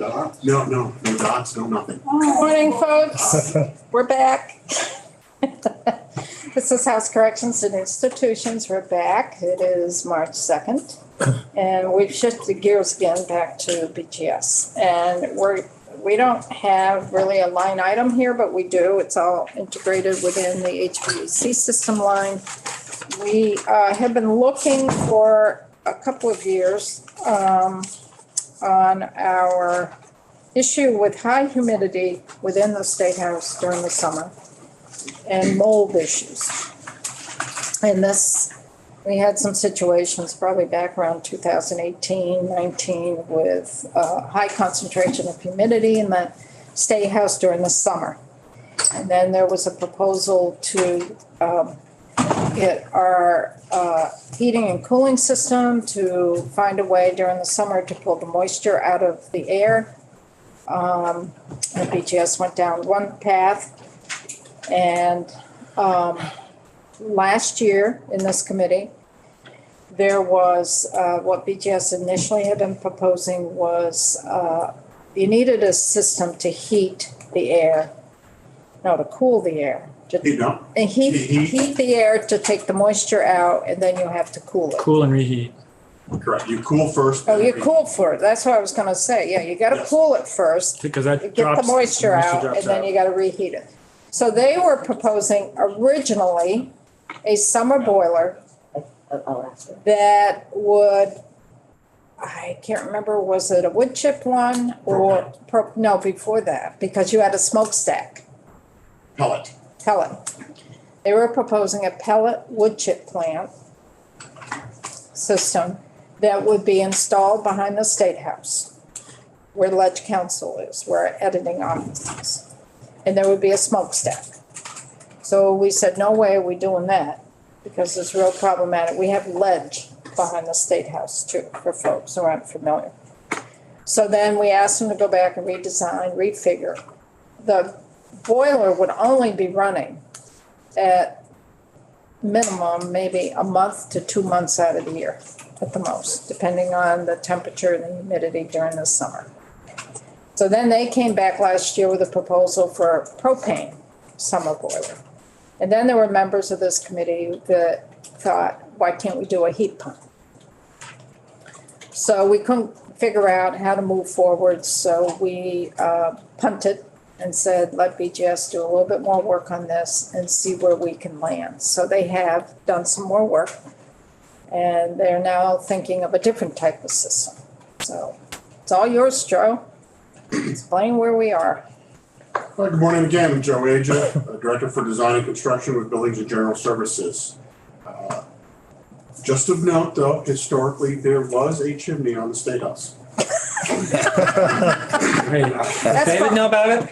No dots, no nothing. Good morning, folks. We're back. This is House Corrections and Institutions. We're back. It is March 2nd. And we've shifted gears again back to BGS. And we don't have really a line item here, but we do. It's all integrated within the HVAC system line. We have been looking for a couple of years on our issue with high humidity within the State House during the summer and mold issues. And this, we had some situations probably back around 2018, 19 with high concentration of humidity in the State House during the summer. And then there was a proposal to get our heating and cooling system to find a way during the summer to pull the moisture out of the air. And BGS went down one path. And last year in this committee, there was what BGS initially had been proposing was you needed a system to heat the air, no, to cool the air. You know? And heat the air to take the moisture out, and then you have to cool it. Cool and reheat. Correct. You cool first. Oh, you cool first. That's what I was going to say. Yeah, you got to cool it first. Because that Get the moisture out, and then you got to reheat it. So they were proposing originally a summer boiler that would, I can't remember, was it a wood chip one or, no, before that, because you had a smokestack. Pellet. They were proposing a pellet wood chip plant system that would be installed behind the State House, where Ledge Council is, where our editing office is. And there would be a smokestack. So we said, no way are we doing that, because it's real problematic. We have ledge behind the State House too, for folks who aren't familiar. So then we asked them to go back and redesign, refigure. The boiler would only be running at minimum maybe a month to 2 months out of the year at the most, depending on the temperature and the humidity during the summer. So then they came back last year with a proposal for a propane summer boiler. And then there were members of this committee that thought, why can't we do a heat pump? So we couldn't figure out how to move forward, so we punted and said, let BGS do a little bit more work on this and see where we can land. So they have done some more work, and they're now thinking of a different type of system. So it's all yours, Joe. Explain where we are. Good morning again. I'm Joe Aja, Director for Design and Construction with Buildings and General Services. Just of note, though, historically, there was a chimney on the State House. Hey, does David know about it?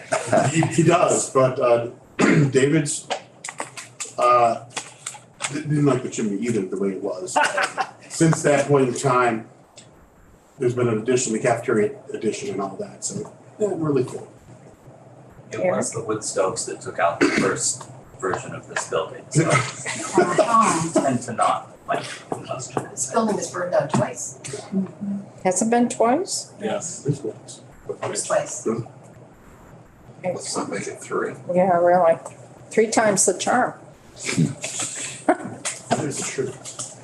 He does, but David's didn't like the chimney either the way it was. Since that point in time, there's been an addition, the cafeteria addition and all that, so yeah, really cool. It was the wood stoves that took out the first version of this building, so tend to not like combustion. This building was burned down twice. Has it been twice? Yes. This was. First twice. Let's not make it three. Yeah, really. 3 times the charm. That is true.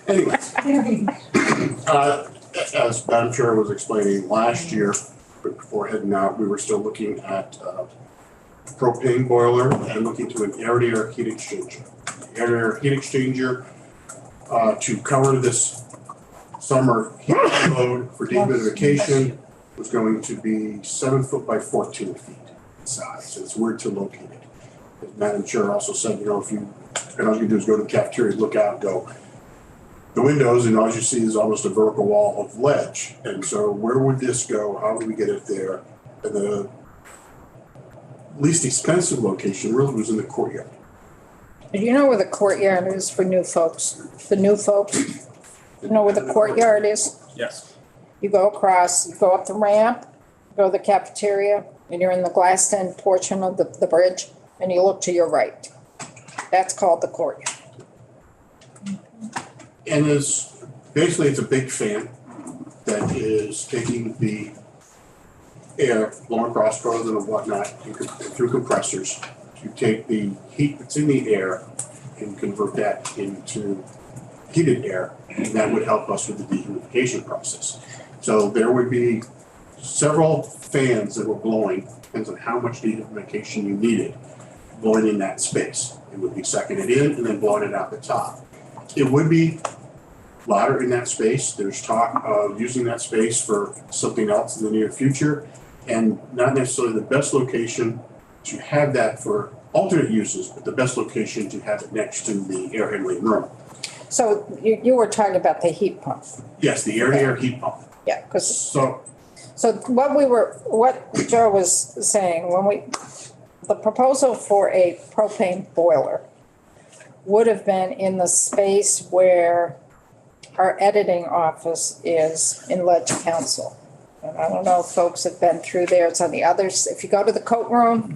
Anyway, as Madam Chair was explaining last year, but before heading out, we were still looking at propane boiler and looking to an air-to-air heat exchanger. Air-to-air heat exchanger to cover this summer heat load for dehumidification was going to be 7 foot by 14 feet in size. So it's where to locate it. As Madam Chair also said, if all you do is go to the cafeteria, look out, go the windows, and all you see is almost a vertical wall of ledge. And so where would this go? How would we get it there? And the least expensive location really was in the courtyard. Do you know where the courtyard is for new folks? The new folks, you know where the courtyard is? Yes. You go across, you go up the ramp, go to the cafeteria, and you're in the glassed in portion of the bridge, and you look to your right. That's called the courtyard. And basically it's a big fan that is taking the air blowing across frozen and whatnot and through compressors to take the heat that's in the air and convert that into heated air, and that would help us with the dehumidification process. So there would be several fans that were blowing, depends on how much dehumidification you needed, blowing in that space. It would be sucking it in and then blowing it out the top. It would be louder in that space. There's talk of using that space for something else in the near future, and not necessarily the best location to have that for alternate uses, but the best location to have it next to the air handling room. So you were talking about the heat pump. Yes, the air-to-air heat pump. Yeah, because So, what Joe was saying, the proposal for a propane boiler would have been in the space where our editing office is in Ledge Council. And I don't know if folks have been through there, it's on the others. If you go to the coat room,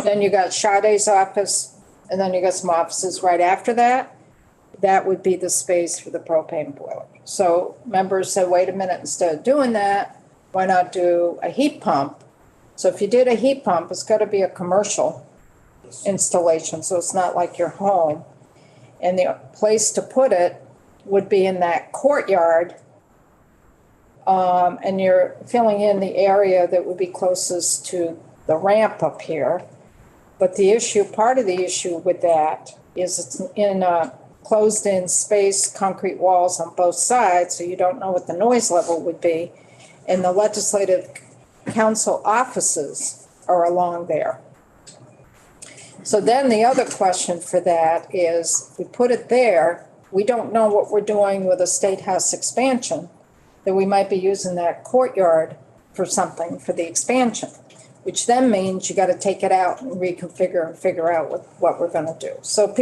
then you got Sade's office, and then you got some offices right after that. That would be the space for the propane boiler. So members said, wait a minute, instead of doing that, why not do a heat pump? So if you did a heat pump, it's gotta be a commercial installation, so it's not like your home. And the place to put it would be in that courtyard. And you're filling in the area that would be closest to the ramp up here. But part of the issue with that is it's in a closed-in space, concrete walls on both sides, so you don't know what the noise level would be. And the legislative council offices are along there. So then the other question for that is, if we put it there, we don't know what we're doing with a State House expansion, that we might be using that courtyard for something for the expansion, which then means you got to take it out and reconfigure and figure out what we're going to do. So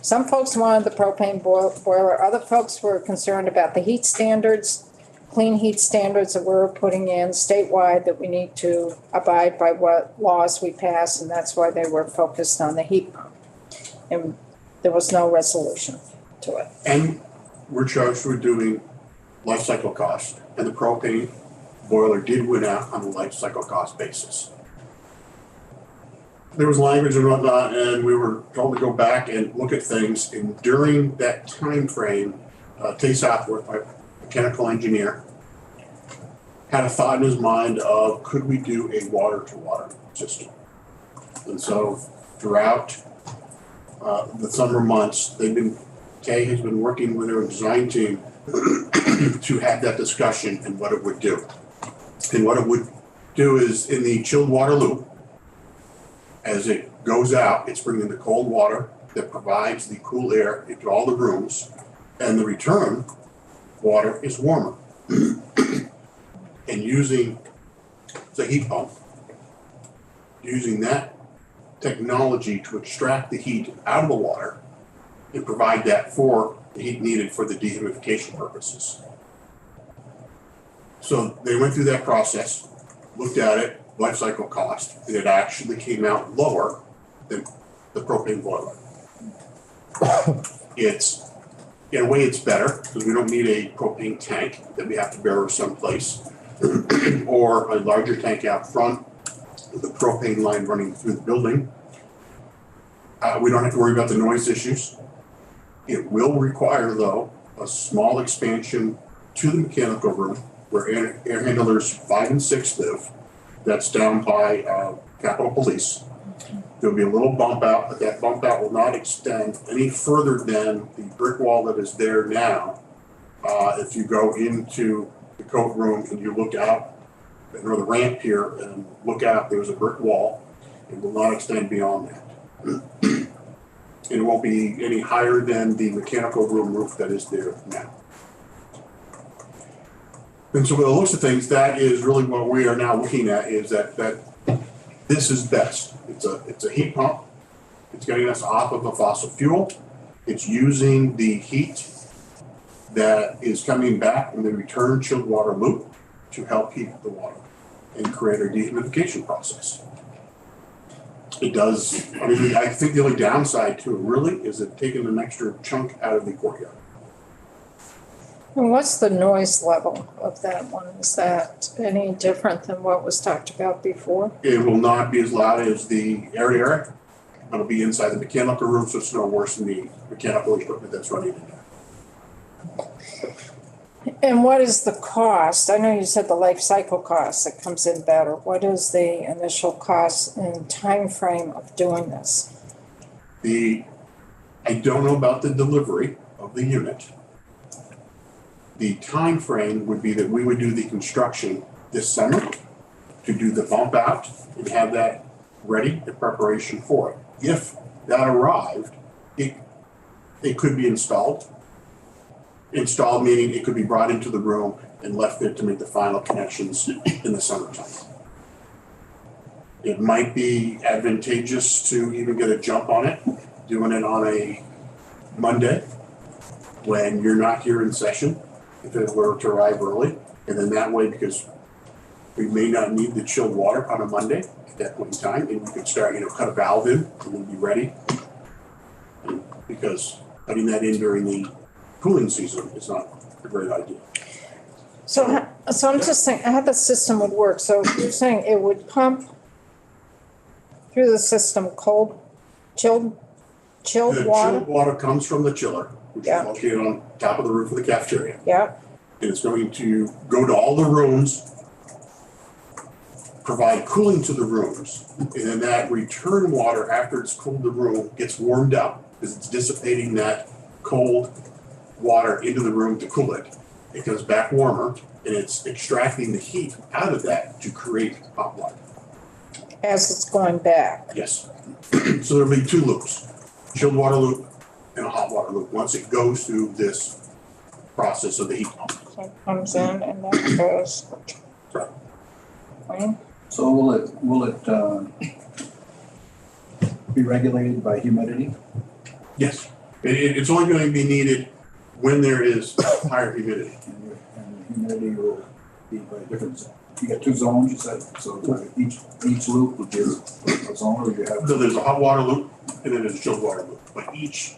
some folks wanted the propane boiler, other folks were concerned about the heat standards, clean heat standards that we're putting in statewide, that we need to abide by what laws we pass, and that's why they were focused on the heat pump. And there was no resolution to it. and we're charged with doing life cycle cost, and the propane boiler did win out on the life cycle cost basis. There was language and whatnot, and we were told to go back and look at things, and during that time frame, Tay Southworth, my mechanical engineer, had a thought in his mind of, could we do a water-to-water system? And so throughout the summer months, Tay has been working with our design team to have that discussion and what it would do. And what it would do is, in the chilled water loop, as it goes out, it's bringing the cold water that provides the cool air into all the rooms, and the return water is warmer. And using the heat pump, using that technology to extract the heat out of the water and provide that for the heat needed for the dehumidification purposes. So they went through that process, looked at it, life cycle cost, and it actually came out lower than the propane boiler. In a way, it's better because we don't need a propane tank that we have to bury someplace or a larger tank out front with a propane line running through the building. We don't have to worry about the noise issues. It will require, though, a small expansion to the mechanical room where air handlers 5 and 6 live. That's down by Capitol Police. There'll be a little bump out, but that bump out will not extend any further than the brick wall that is there now. If you go into the coat room and you look out, or the ramp here, and look out, there's a brick wall. It will not extend beyond that. It won't be any higher than the mechanical room roof that is there now. And so with the looks of things, that is really what we are now looking at, is that this is best. It's a heat pump. It's getting us off of a fossil fuel. It's using the heat that is coming back from the return chilled water loop to help heat the water and create a dehumidification process. It does, I think the only downside to it really is it taking an extra chunk out of the courtyard. And what's the noise level of that one? Is that any different than what was talked about before? It will not be as loud as the air. It'll be inside the mechanical room, so it's no worse than the mechanical equipment that's running in there. And what is the cost? I know you said the life cycle cost that comes in better. What is the initial cost and time frame of doing this? I don't know about the delivery of the unit. The time frame would be that we would do the construction this summer to do the bump out and have that ready in preparation for it. If that arrived, it could be installed. Installed meaning it could be brought into the room and left there to make the final connections in the summertime. It might be advantageous to even get a jump on it, doing it on a Monday when you're not here in session, if it were to arrive early. And then that way, because we may not need the chilled water on a Monday at that point in time, and you could start, cut a valve in and then be ready. And because putting that in during the cooling season is not a great idea. So I'm just saying how the system would work. So you're saying it would pump through the system chilled The water? chilled water comes from the chiller, which Yeah. is located on top of the roof of the cafeteria. Yeah, And it's going to go to all the rooms, provide cooling to the rooms, and then that return water, after it's cooled the room, gets warmed up because it's dissipating that cold water into the room to cool it. It comes back warmer, and it's extracting the heat out of that to create hot water. as it's going back. Yes. So there'll be two loops, chilled water loop and a hot water loop, once it goes through this process of the heat pump. So it comes in and then goes. Right. Wayne? So will it be regulated by humidity? Yes. It's only going to be needed when there is higher humidity. And the humidity will be by different zones. You got two zones, you said, so each loop would be a zone, or you have? So there's a hot water loop and then there's a chilled water loop. But each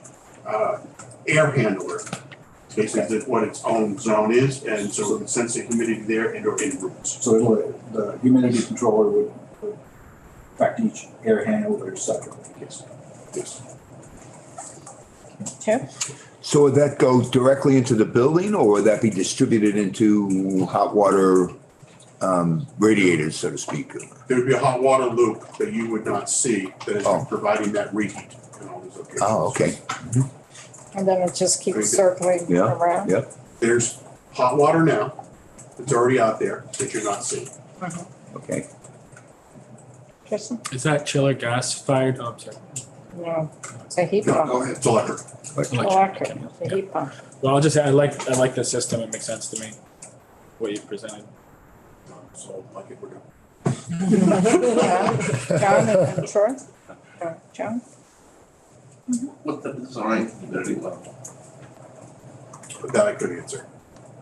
air handler basically what its own zone is, and so it can sense the humidity there and or in rooms. So the humidity controller would affect each air handler separately. Yes. Yes. Okay. So would that go directly into the building, or would that be distributed into hot water radiators, so to speak? There would be a hot water loop that you would not see that is Oh. providing that reheat in all these locations. Oh, okay. And then it just keeps circling Yeah, around. yep. There's hot water now that's already out there that you're not seeing. Okay. Tristan? Is that chiller gas fired? Oh, I'm sorry. No, it's a heat No, pump. go ahead. It's electric. Electric, it's a heat pump. Well, I'll just say I like the system. It makes sense to me. What you presented. So like it, we're done. Yeah. John and Troy? John? What the design humidity level? But that I could answer.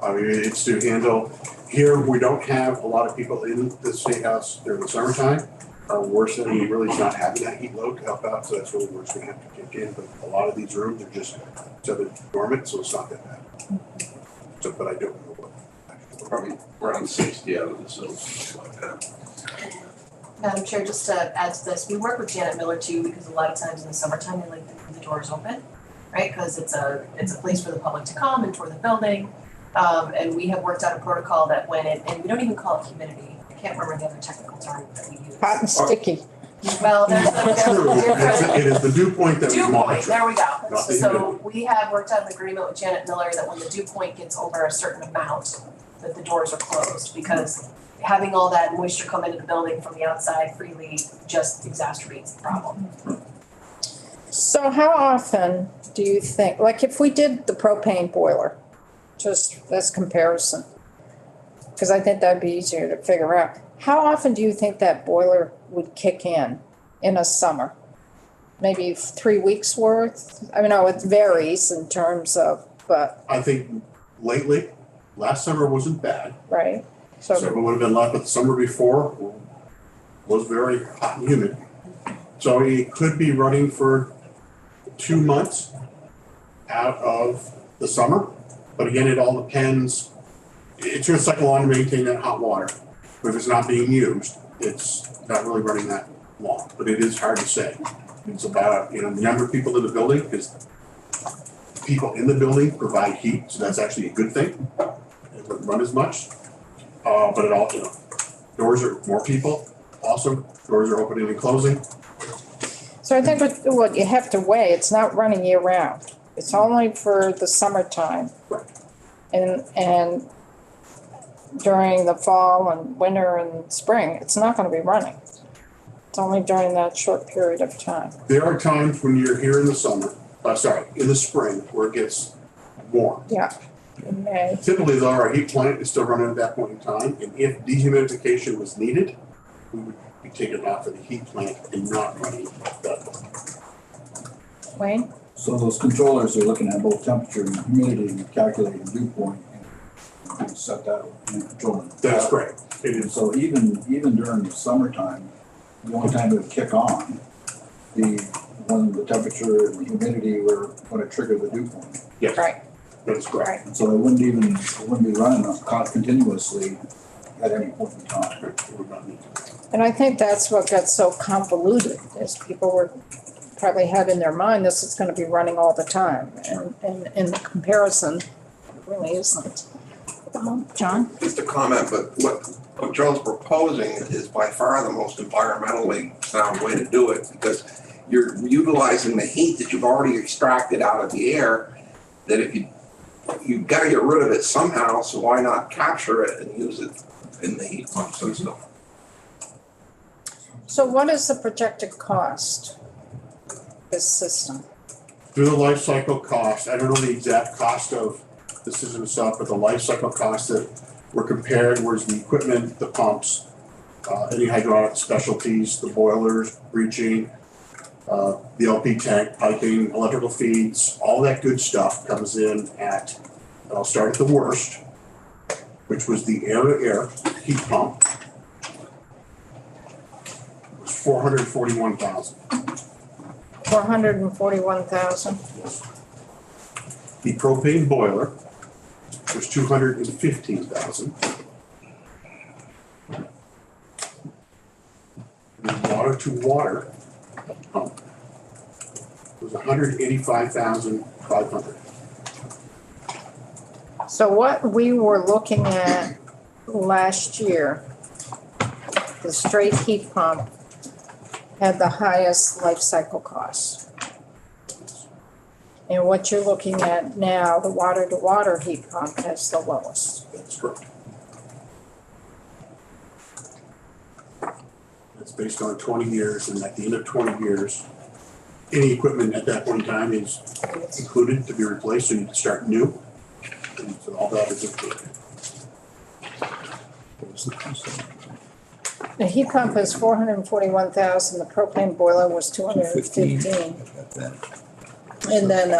I mean, it's to handle, here, we don't have a lot of people in the state house during the summertime. Our worst enemy really is not having that heat load to help out, so that's really where it's gonna have to kick in. But a lot of these rooms are just dormant, so it's not that bad. So, but I don't know what. Probably around 60 out of the zones, like that. Madam Chair, just to add to this, we work with Janet Miller too, because a lot of times in the summertime, they like to leave the doors open, right? Because it's a place for the public to come and tour the building. And we have worked out a protocol that when and we don't even call it humidity. I can't remember the other technical term that we use. Hot and sticky. Well, there's a different. It is the dew point that we Dew point, monitor. there we go. Not the So we have worked out an agreement with Janet Miller that when the dew point gets over a certain amount, that the doors are closed, because having all that moisture come into the building from the outside freely just exacerbates the problem. So how often do you think, like if we did the propane boiler, just as comparison, because I think that'd be easier to figure out. How often do you think that boiler would kick in a summer? Maybe 3 weeks worth? I mean, no, it varies in terms of, but, I think lately, last summer wasn't bad. right? So So, it would have been left, but the summer before was very hot and humid. So it could be running for 2 months out of the summer, But again, it all depends. It's gonna cycle on to maintain that hot water. But if it's not being used, it's not really running that long, but it is hard to say. It's about, the number of people in the building, because people in the building provide heat, so that's actually a good thing. It doesn't run as much. But it all, doors are more people, awesome, doors are opening and closing. So I think what you have to weigh, it's not running year round. It's only for the summertime. And during the fall and winter and spring, it's not gonna be running. It's only during that short period of time. There are times when you're here in the summer, in the spring, where it gets warm. Yeah, in May. Typically, though, our heat plant is still running at that point in time, and if dehumidification was needed, we would be taking it off of the heat plant and not running that. Wayne? So those controllers are looking at both temperature and humidity and calculating dew point and set that and controlling. That's correct. It And is, so even during the summertime, the only time it would kick on, when the temperature and the humidity were gonna trigger the dew point. yes, Right, that is correct. right. And so it wouldn't be running continuously at any point in time. It would not need to. And I think that's what got so convoluted, is people were probably had in their mind, this is gonna be running all the time. And in the comparison, it really isn't. John? Just a comment, but what Joe's proposing is by far the most environmentally sound way to do it, because you're utilizing the heat that you've already extracted out of the air, that if you've got to get rid of it somehow, so why not capture it and use it in the heat pumps and stuff? So what is the projected cost, this system? Through the life cycle cost, I don't know the exact cost of the system itself, but the life cycle costs that were compared was the equipment, the pumps, any hydraulic specialties, the boilers, breaching, the LP tank, piping, electrical feeds, all that good stuff comes in at, I'll start at the worst, which was the air-to-air heat pump. It was $441,000. 441,000. The propane boiler was $215,000. The water-to-water pump was $185,500. So what we were looking at last year, the straight heat pump had the highest life cycle cost. And what you're looking at now, the water-to-water heat pump has the lowest. That's correct. That's based on 20 years, and at the end of 20 years, any equipment at that point in time is included to be replaced, so you can start new. And so all that is included. The heat pump is 441,000, the propane boiler was 215. And then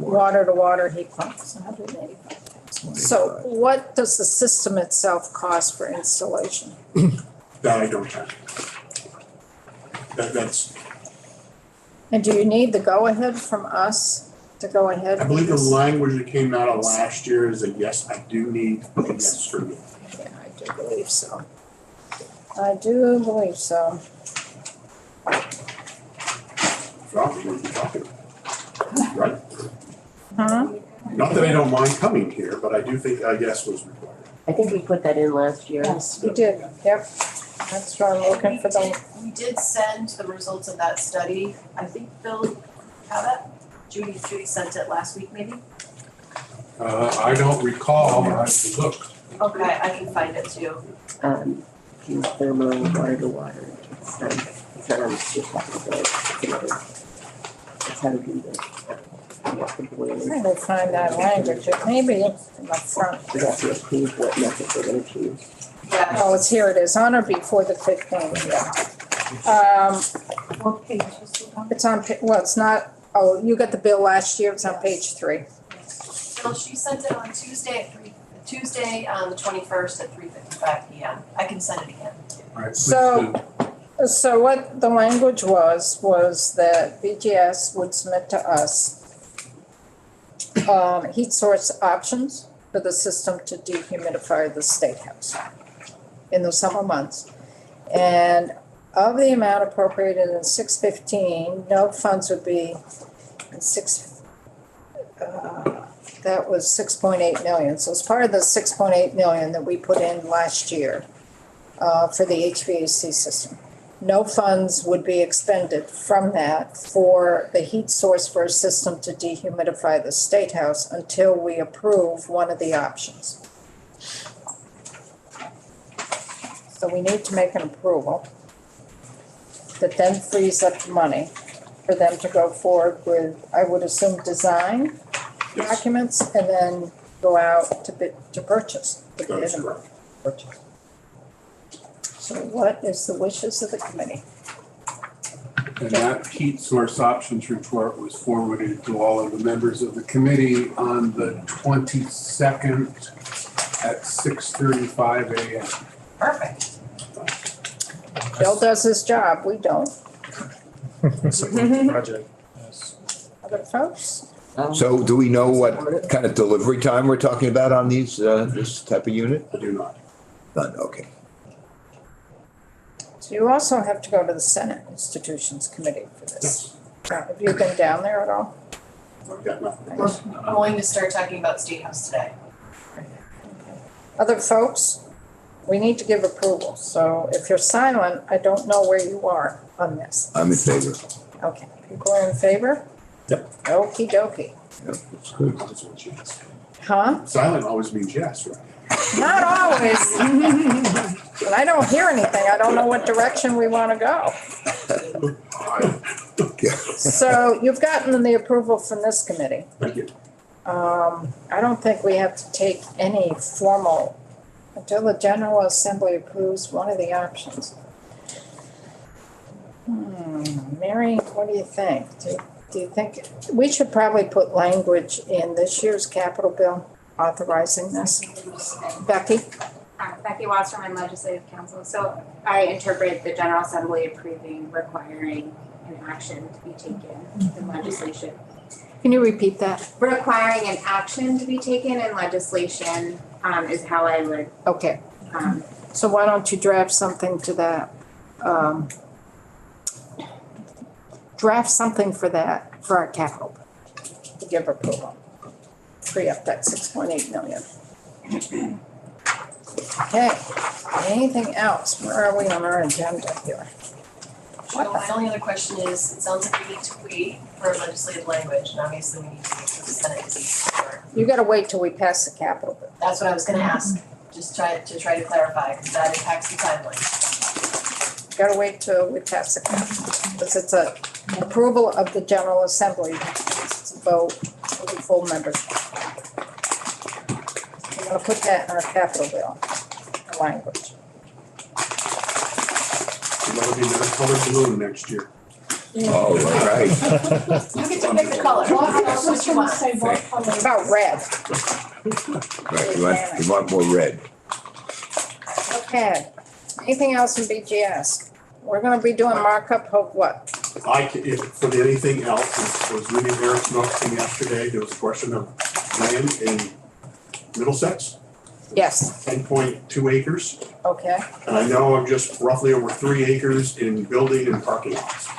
water-to-water heat pump is 185,000. So what does the system itself cost for installation? That I don't have. That's, And do you need the go-ahead from us to go ahead? I believe the with this? language that came out of last year is a yes, I do need a yes from you. Yeah, I do believe so. I do believe so. Well, we're gonna be talking. Right? Huh? Not that I don't mind coming here, but I do think a yes was required. I think we put that in last year. Yes, we did, yep. That's why I'm looking for the, We did send the results of that study. I think Bill had it. Judy sent it last week maybe. I don't recall, I have to look. Okay, I can find it too. Thermal, water to water. It's not on the sheet, it's how to do this. I'm trying to find that language, it may be in the front. We have to approve what method we're gonna choose. Yeah. Oh, it's here, it is, on or before the 15th, yeah. What page is it on? It's on, well, it's not, oh, you got the bill last year, it's on page 3. Bill, she sent it on Tuesday the 21st at 3:55 PM. I can send it again. All right, please So- do. So what the language was that BGS would submit to us heat source options for the system to dehumidify the State House in the summer months. And of the amount appropriated in 615, no funds would be that was 6.8 million. So it's part of the 6.8 million that we put in last year for the HVAC system. No funds would be expended from that for the heat source for a system to dehumidify the State House until we approve one of the options. So we need to make an approval that then frees up the money for them to go forward with, I would assume, design documents and then go out to bid, to purchase. That is correct. Purchase. So what is the wishes of the committee? And that heat source options report was forwarded to all of the members of the committee on the 22nd at 6:35 a.m. Perfect. Bill does his job, we don't. Support the project, yes. Other folks? So do we know what kind of delivery time we're talking about on these, this type of unit? I do not. None, okay. So you also have to go to the Senate Institutions Committee for this. Have you been down there at all? I've got nothing. We're going to start talking about State House today. Other folks? We need to give approval, so if you're silent, I don't know where you are on this. I'm in favor. Okay, people are in favor? Yep. Okey dokey. Yep, that's good. That's what yes. Huh? Silent always means yes, right? Not always. When I don't hear anything, I don't know what direction we want to go. So you've gotten the approval from this committee. Thank you. I don't think we have to take any formal until the General Assembly approves one of the options. Mary, what do you think? Do you think we should probably put language in this year's capital bill authorizing this? Becky? Becky Wasserman, I'm Legislative Counsel. So I interpret the General Assembly approving, requiring an action to be taken in legislation. Can you repeat that? Requiring an action to be taken in legislation is how I would. Okay. So why don't you draft something to that? Draft something for that, for our capital bill, to give approval. Free up that 6.8 million. Okay, anything else? Where are we on our agenda here? So my only other question is, it sounds like we need to wait for legislative language, and obviously we need to wait for the Senate to see. You gotta wait till we pass the capital bill. That's what I was gonna ask, just try to clarify, because that impacts the timeline. Gotta wait till we pass the capital, because it's a approval of the General Assembly. It's a vote of the full membership. We're gonna put that in our capital bill, the language. That'll be another colored balloon next year. Oh, right. You get to pick the color, that's what you want. What about red? Right, you want more red. Okay, anything else in BGS? We're gonna be doing markup of what? If for anything else, I was reading Eric's notes from yesterday, there was a question of land in Middlesex. Yes. 10.2 acres, Okay, and I know I'm just roughly over 3 acres in building and parking lots.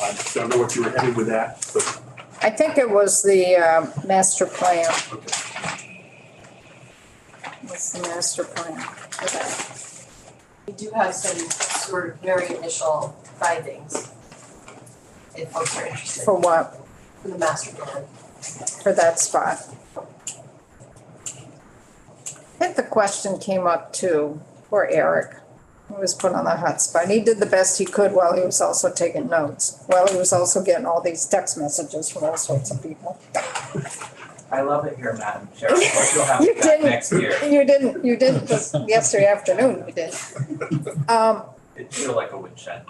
I don't know what you were headed with that, but I think it was the master plan. okay. What's the master plan for that? We do have some sort of very initial findings, if folks are interested, For what? for the master plan. For that spot? I think the question came up too, for Eric. He was put on the hot spot. He did the best he could while he was also taking notes, while he was also getting all these text messages from all sorts of people. I love it here, Madam Chair. Hope you'll have You it back next year. You didn't just yesterday afternoon, you did. It feel like a woodshed.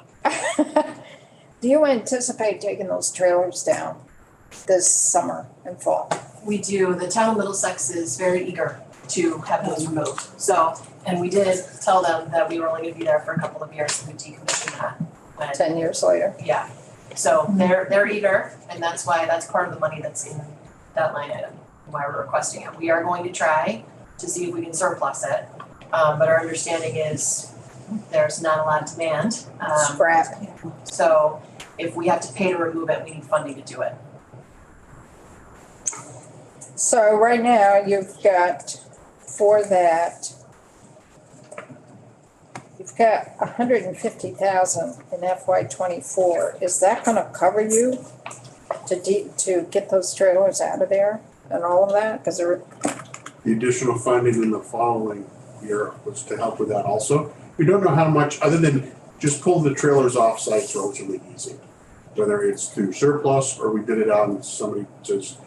Do you anticipate taking those trailers down this summer and fall? We do, the town of Middlesex is very eager to have those removed, so, and we did tell them that we were only gonna be there for a couple of years, and we decommissioned that. When- 10 years later? Yeah, so they're eager, and that's why, that's part of the money that's that line item, why we're requesting it. We are going to try to see if we can surplus it, but our understanding is there's not a lot of demand. Scrap. So if we have to pay to remove it, we need funding to do it. So right now, you've got, for that, you've got 150,000 in FY '24. Is that gonna cover you to get those trailers out of there and all of that? Because they're, The additional funding in the following year was to help with that also. We don't know how much, other than just pull the trailers off site, it's relatively easy. Whether it's through surplus or we bid it out and somebody just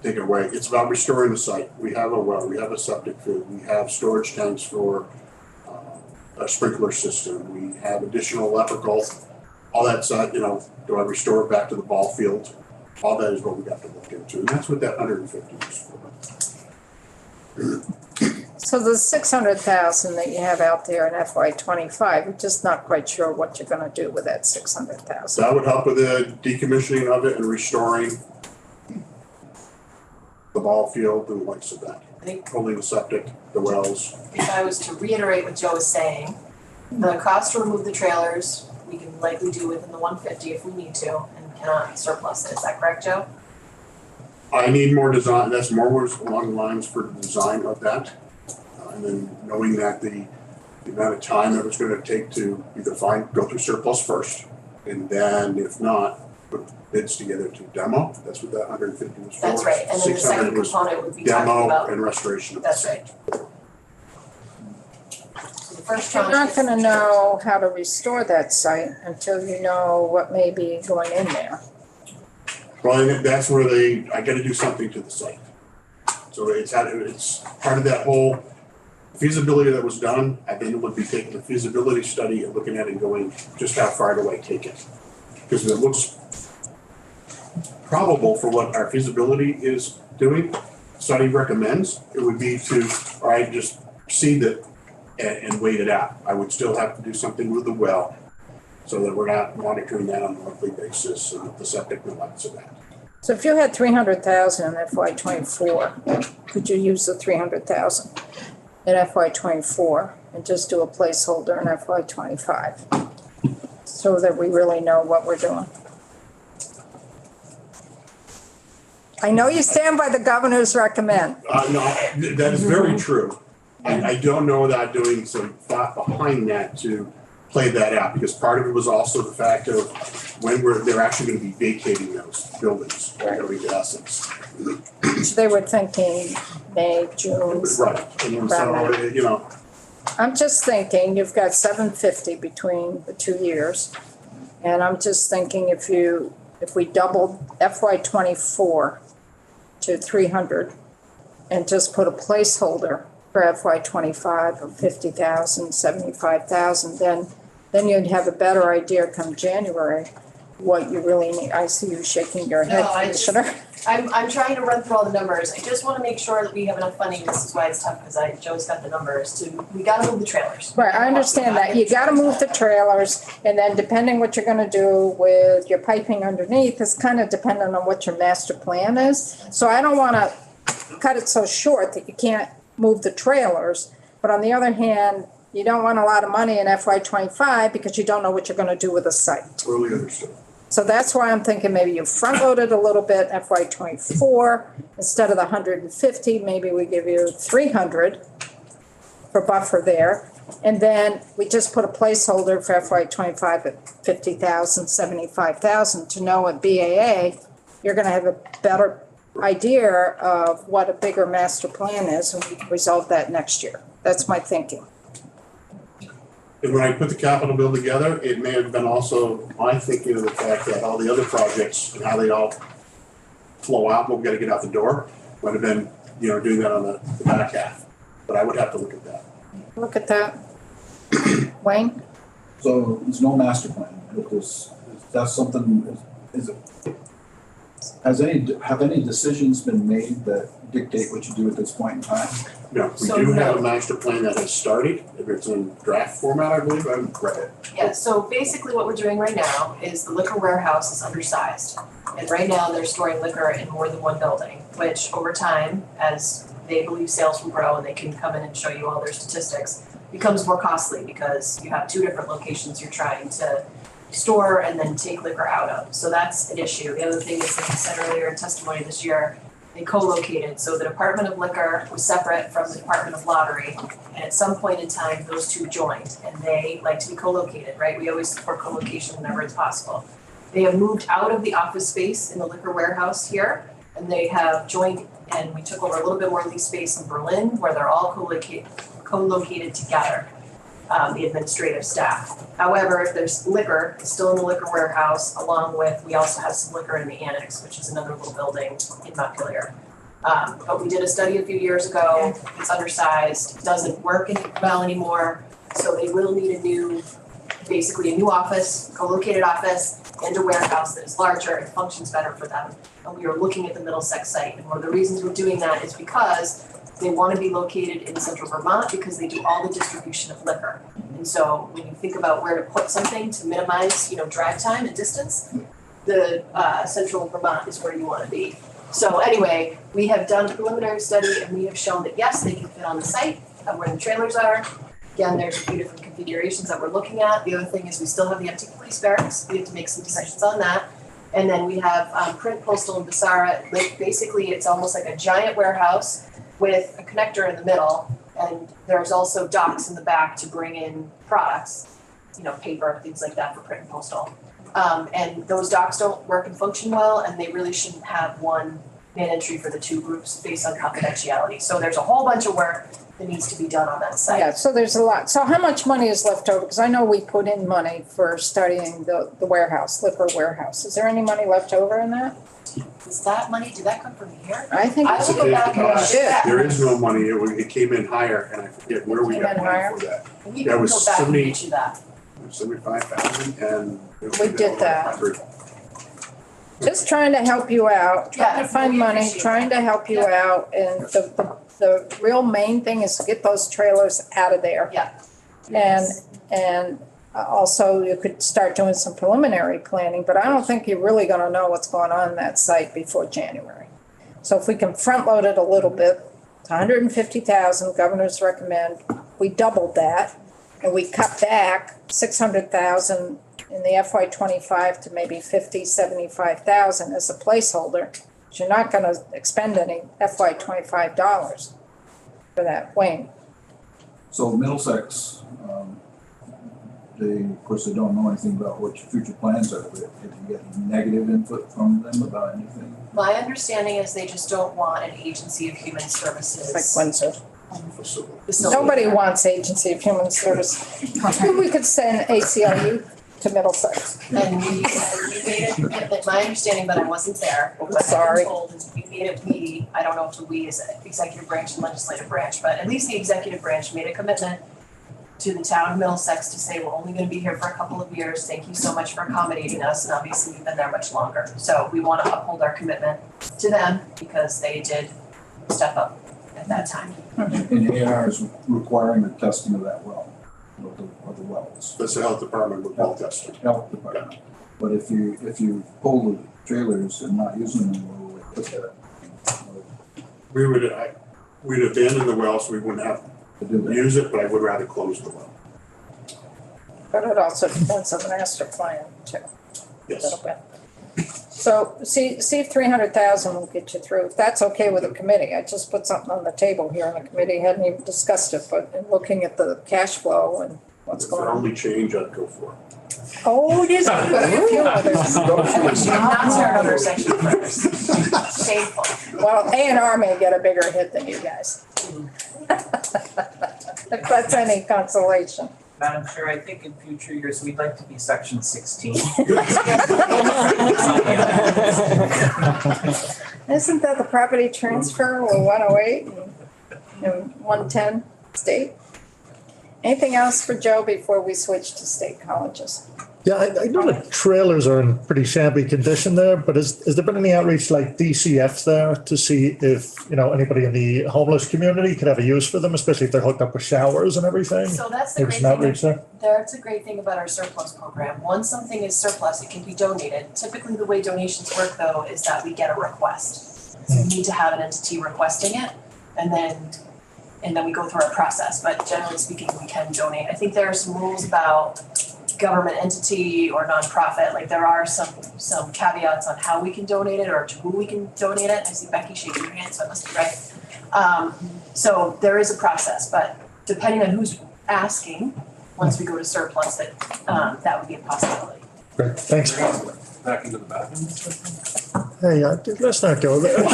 take it away. It's about restoring the site. We have a well, we have a septic field, we have storage tanks for a sprinkler system, we have additional electrical, all that side, do I restore it back to the ball field? All that is what we got to look into, and that's what that 150 is for. so the 600,000 that you have out there in FY '25, you're just not quite sure what you're gonna do with that 600,000. So that would help with the decommissioning of it and restoring the ball field and the likes of that. I think Pulling the septic, the wells. if I was to reiterate what Joe is saying, the cost to remove the trailers, we can likely do within the 150 if we need to, and cannot surplus it. Is that correct, Joe? I need more design, that's more words along the lines for the design of that. And then knowing that the amount of time that it's gonna take to either go through surplus first, and then if not, put bids together to demo, that's what that 150 was for. That's right, and then the 600 second was component would be talking demo about, and restoration of the that's site. right. So the first You're tranche not is- gonna know how to restore that site until you know what may be going in there. Well, and that's where I gotta do something to the site. So it's part of that whole feasibility that was done. I think it would be taking the feasibility study and looking at it and going, just how far do I take it? Because it looks probable for what our feasibility is doing, study recommends, it would be to, all right, just seed it and wait it out. I would still have to do something with the well, so that we're not monitoring that on a monthly basis, and the septic and lots of that. So if you had 300,000 in FY '24, could you use the 300,000 in FY '24 and just do a placeholder in FY '25? So that we really know what we're doing. I know you stand by the governor's recommend. No, that is very true. I don't know that doing some thought behind that to play that out, because part of it was also the fact of when they're actually gonna be vacating those buildings, going to Essex. So they were thinking May, June. Right, and so, I'm just thinking, you've got 750 between the 2 years. And I'm just thinking if we doubled FY '24 to 300 and just put a placeholder for FY '25 of 50,000, 75,000, then you'd have a better idea come January what you really need. I see you shaking your head, No, Commissioner. I'm trying to run through all the numbers. I just wanna make sure that we have enough funding. This is why it's tough, because Joe's got the numbers we gotta move the trailers. Right, I understand that. You gotta move the trailers, and then depending what you're gonna do with your piping underneath is kind of dependent on what your master plan is. So I don't wanna cut it so short that you can't move the trailers. But on the other hand, you don't want a lot of money in FY '25 because you don't know what you're gonna do with the site. Totally understood. So that's why I'm thinking maybe you front loaded a little bit FY '24, instead of the 150, maybe we give you 300 for buffer there. And then we just put a placeholder for FY '25 at 50,000, 75,000 to know at BAA, you're gonna have a better idea of what a bigger master plan is, and we can resolve that next year. That's my thinking. And when I put the capital bill together, it may have been also my thinking of the fact that all the other projects and how they all flow out, what we gotta get out the door, might have been, doing that on the back half. But I would have to look at that. Look at that. Wayne? So there's no master plan with this, that's something, have any decisions been made that dictate what you do at this point in time? No, we So do have a no. master plan that has started, if it's in draft format, I believe, I haven't read it. Yeah, so basically what we're doing right now is the liquor warehouse is undersized. And right now, they're storing liquor in more than one building, which over time, as they believe sales will grow and they can come in and show you all their statistics, becomes more costly because you have two different locations you're trying to store and then take liquor out of. So that's an issue. The other thing is, like I said earlier in testimony this year, they co-located. So the Department of Liquor was separate from the Department of Lottery. And at some point in time, those two joined and they like to be co-located, right? We always support co-location whenever it's possible. They have moved out of the office space in the liquor warehouse here, and they have joined, and we took over a little bit more lease space in Berlin where they're all co-located together, the administrative staff. However, if there's liquor, it's still in the liquor warehouse, along with, we also have some liquor in the annex, which is another little building in Montpelier. But we did a study a few years ago, it's undersized, doesn't work well anymore, so they will need basically a new office, co-located office, and a warehouse that is larger and functions better for them. And we are looking at the Middlesex site, and one of the reasons we're doing that is because they want to be located in central Vermont because they do all the distribution of liquor. And so when you think about where to put something to minimize, drive time and distance, the central Vermont is where you want to be. So anyway, we have done a preliminary study and we have shown that yes, they can fit on the site where the trailers are. Again, there's a few different configurations that we're looking at. The other thing is we still have the empty police barracks. We have to make some decisions on that. And then we have Print, Postal, and Basara. Basically, it's almost like a giant warehouse with a connector in the middle. And there's also docks in the back to bring in products, paper, things like that for Print and Postal. And those docks don't work and function well, and they really shouldn't have one man entry for the two groups based on confidentiality. So there's a whole bunch of work that needs to be done on that site. Yeah, so there's a lot. So how much money is left over? Because I know we put in money for studying the warehouse, liquor warehouse. Is there any money left over in that? Is that money, did that come from here? I think I it's will go back and check that. There is no money, it came in higher, and I forget where we got Came in money higher? for that. We That can was go back and 70 get you that. 75,000 and. We did that. 100. just trying to help you out, trying Yeah, to find we money, appreciate trying to help you out. And the real main thing is to get those trailers out of there. Yeah. And also you could start doing some preliminary planning, but I don't think you're really gonna know what's going on in that site before January. So if we can front load it a little bit, it's 150,000, governors recommend, we doubled that. And we cut back 600,000 in the FY '25 to maybe 75,000 as a placeholder. But you're not gonna expend any FY '25 dollars for that wing. So Middlesex, of course, they don't know anything about what your future plans are, but if you get negative input from them about anything. My understanding is they just don't want an agency of human services. It's like Windsor. facility. Nobody wants Agency of Human Service. Maybe we could send ACLU to Middlesex. And we made a commitment, my understanding, but I wasn't there, but what I've Sorry. been told is we made it, I don't know if the we is executive branch and legislative branch, but at least the executive branch made a commitment to the town of Middlesex to say, we're only gonna be here for a couple of years, thank you so much for accommodating us, and obviously we've been there much longer. So we wanna uphold our commitment to them because they did step up at that time. And AR is requiring the testing of that well, of the wells. That's the health department with well testing. Health department. But if you pull the trailers and not using them, we'll put that. We'd abandon the well so we wouldn't have To do to that. use it, but I would rather close the well. But it also depends on the master plan too, a Yes. little bit. So see if 300,000 will get you through. If that's okay with the committee, I just put something on the table here and the committee hadn't even discussed it, but in looking at the cash flow and what's It's the going on. only change I'd go for. Oh, it is, a few others. I wish you would not start another section first. Shameful. Well, A&R may get a bigger hit than you guys. If that's any consolation. Madam Chair, I think in future years, we'd like to be section 16. Isn't that the property transfer or 108 and 110 state? Anything else for Joe before we switch to state colleges? Yeah, I know the trailers are in pretty shabby condition there, but has there been any outreach like DCF there to see if, anybody in the homeless community could have a use for them, especially if they're hooked up with showers and everything? So that's the Maybe great some outreach thing, there? that's a great thing about our surplus program. Once something is surplus, it can be donated. Typically, the way donations work though is that we get a request. So we need to have an entity requesting it, and then we go through our process, but generally speaking, we can donate. I think there are some rules about government entity or nonprofit, like there are some caveats on how we can donate it or to who we can donate it. I see Becky shaking her hand, so I must be right. So there is a process, but depending on who's asking, once we go to surplus, that would be a possibility. Great, thanks. Back into the bathroom. Hey, let's not go there. No,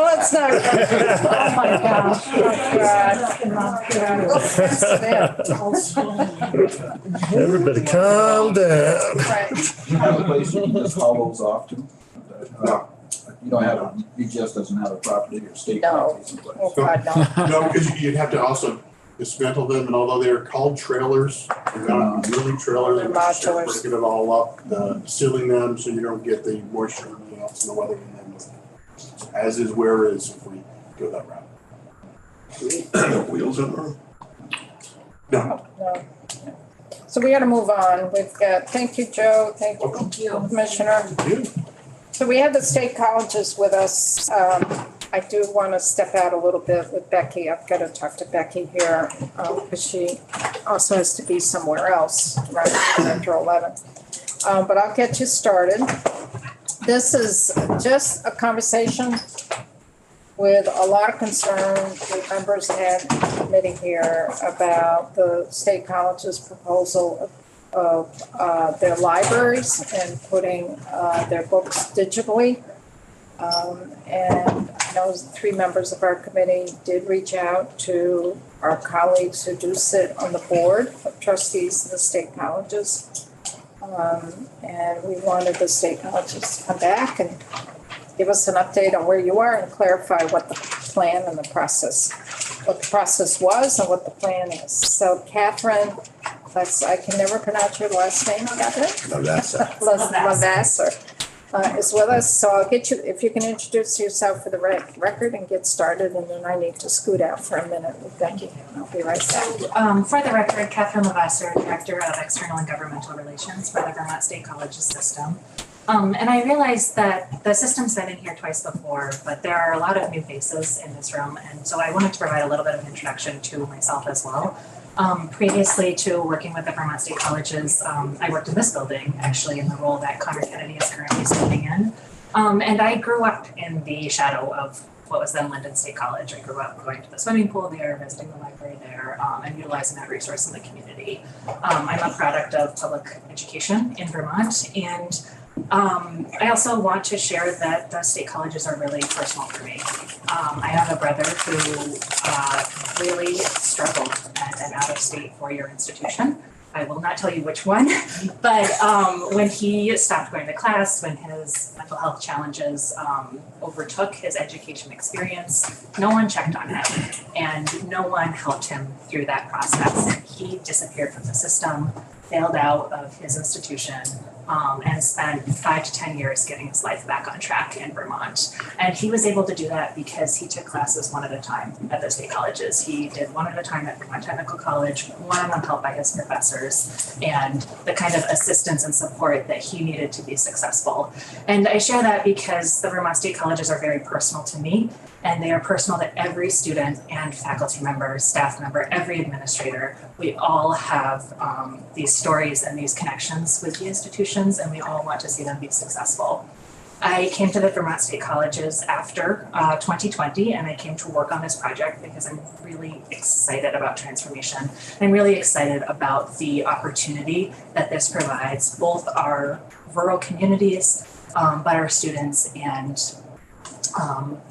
let's not. Oh my gosh. Everybody calm down. Right. You have a place you can just haul those off to? No. You don't have, BGS doesn't have a property or state No. property someplace. Oh, God, no. No, because you'd have to also dismantle them, and although they're called trailers, they're not really trailers. They're It's just modulars. breaking it all up, sealing them so you don't get the moisture and everything else in the weather in them. As is, where is, if we go that route. Wheels in them. No, No. So we gotta move on. We've got, thank you, Joe. Thank you, Commissioner. So we have the state colleges with us. I do want to step out a little bit with Becky. I've got to talk to Becky here because she also has to be somewhere else right after 11. But I'll get you started. This is just a conversation with a lot of concern. The members had a committee here about the state college's proposal of their libraries and putting their books digitally. And I know 3 members of our committee did reach out to our colleagues who do sit on the board of trustees of the state colleges. And we wanted the state colleges to come back and give us an update on where you are and clarify what the plan and what the process was and what the plan is. So Catherine, I can never pronounce your last name, Catherine? Lavasser. Is with us, so I'll get you, if you can introduce yourself for the record and get started, and then I need to scoot out for a minute with Becky, and I'll be right back. For the record, Catherine Lavasser, Director of External and Governmental Relations for the Vermont State Colleges system. And I realized that the system's been in here twice before, but there are a lot of new faces in this room, and so I wanted to provide a little bit of an introduction to myself as well. Previously to working with the Vermont State Colleges, I worked in this building, actually in the role that Connor Kennedy is currently serving in. And I grew up in the shadow of what was then Linden State College. I grew up going to the swimming pool there, visiting the library there, and utilizing that resource in the community. I'm a product of public education in Vermont, and I also want to share that the state colleges are really personal for me. I have a brother who really struggled at an out-of-state four-year institution. I will not tell you which one, but when he stopped going to class, when his mental health challenges overtook his education experience, no one checked on him and no one helped him through that process. He disappeared from the system, failed out of his institution, and spent 5 to 10 years getting his life back on track in Vermont. And he was able to do that because he took classes one at a time at the state colleges. He did one at a time at Vermont Technical College, one-on-one help by his professors, and the kind of assistance and support that he needed to be successful. And I share that because the Vermont State Colleges are very personal to me, and they are personal to every student and faculty member, staff member, every administrator. We all have these stories and these connections with the institutions, and we all want to see them be successful. I came to the Vermont State Colleges after 2020, and I came to work on this project because I'm really excited about transformation. I'm really excited about the opportunity that this provides, both our rural communities, but our students and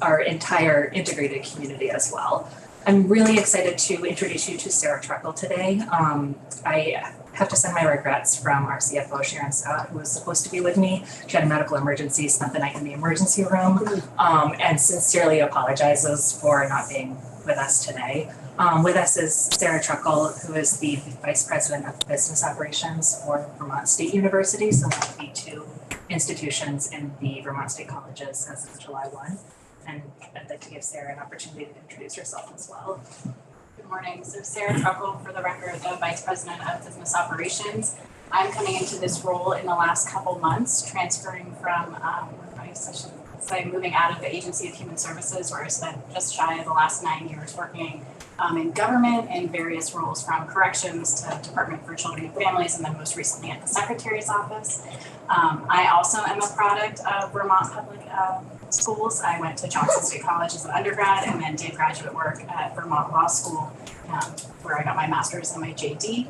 our entire integrated community as well. I'm really excited to introduce you to Sarah Treckle today. I have to send my regrets from our CFO, Sharon Scott, who was supposed to be with me. She had a medical emergency, spent the night in the emergency room, and sincerely apologizes for not being with us today. With us is Sarah Truckle, who is the Vice President of Business Operations for Vermont State University, so one of the 2 institutions in the Vermont State Colleges as of July 1. And I'd like to give Sarah an opportunity to introduce herself as well. Good morning. So Sarah Truckle, for the record, the Vice President of Business Operations. I'm coming into this role in the last couple months, transferring from, I should say, moving out of the Agency of Human Services, where I spent just shy of the last 9 years working in government in various roles, from corrections to Department for Children and Families, and then most recently at the Secretary's Office. I also am a product of Vermont Public Schools. I went to Johnson State College as an undergrad and then did graduate work at Vermont Law School, where I got my master's and my JD.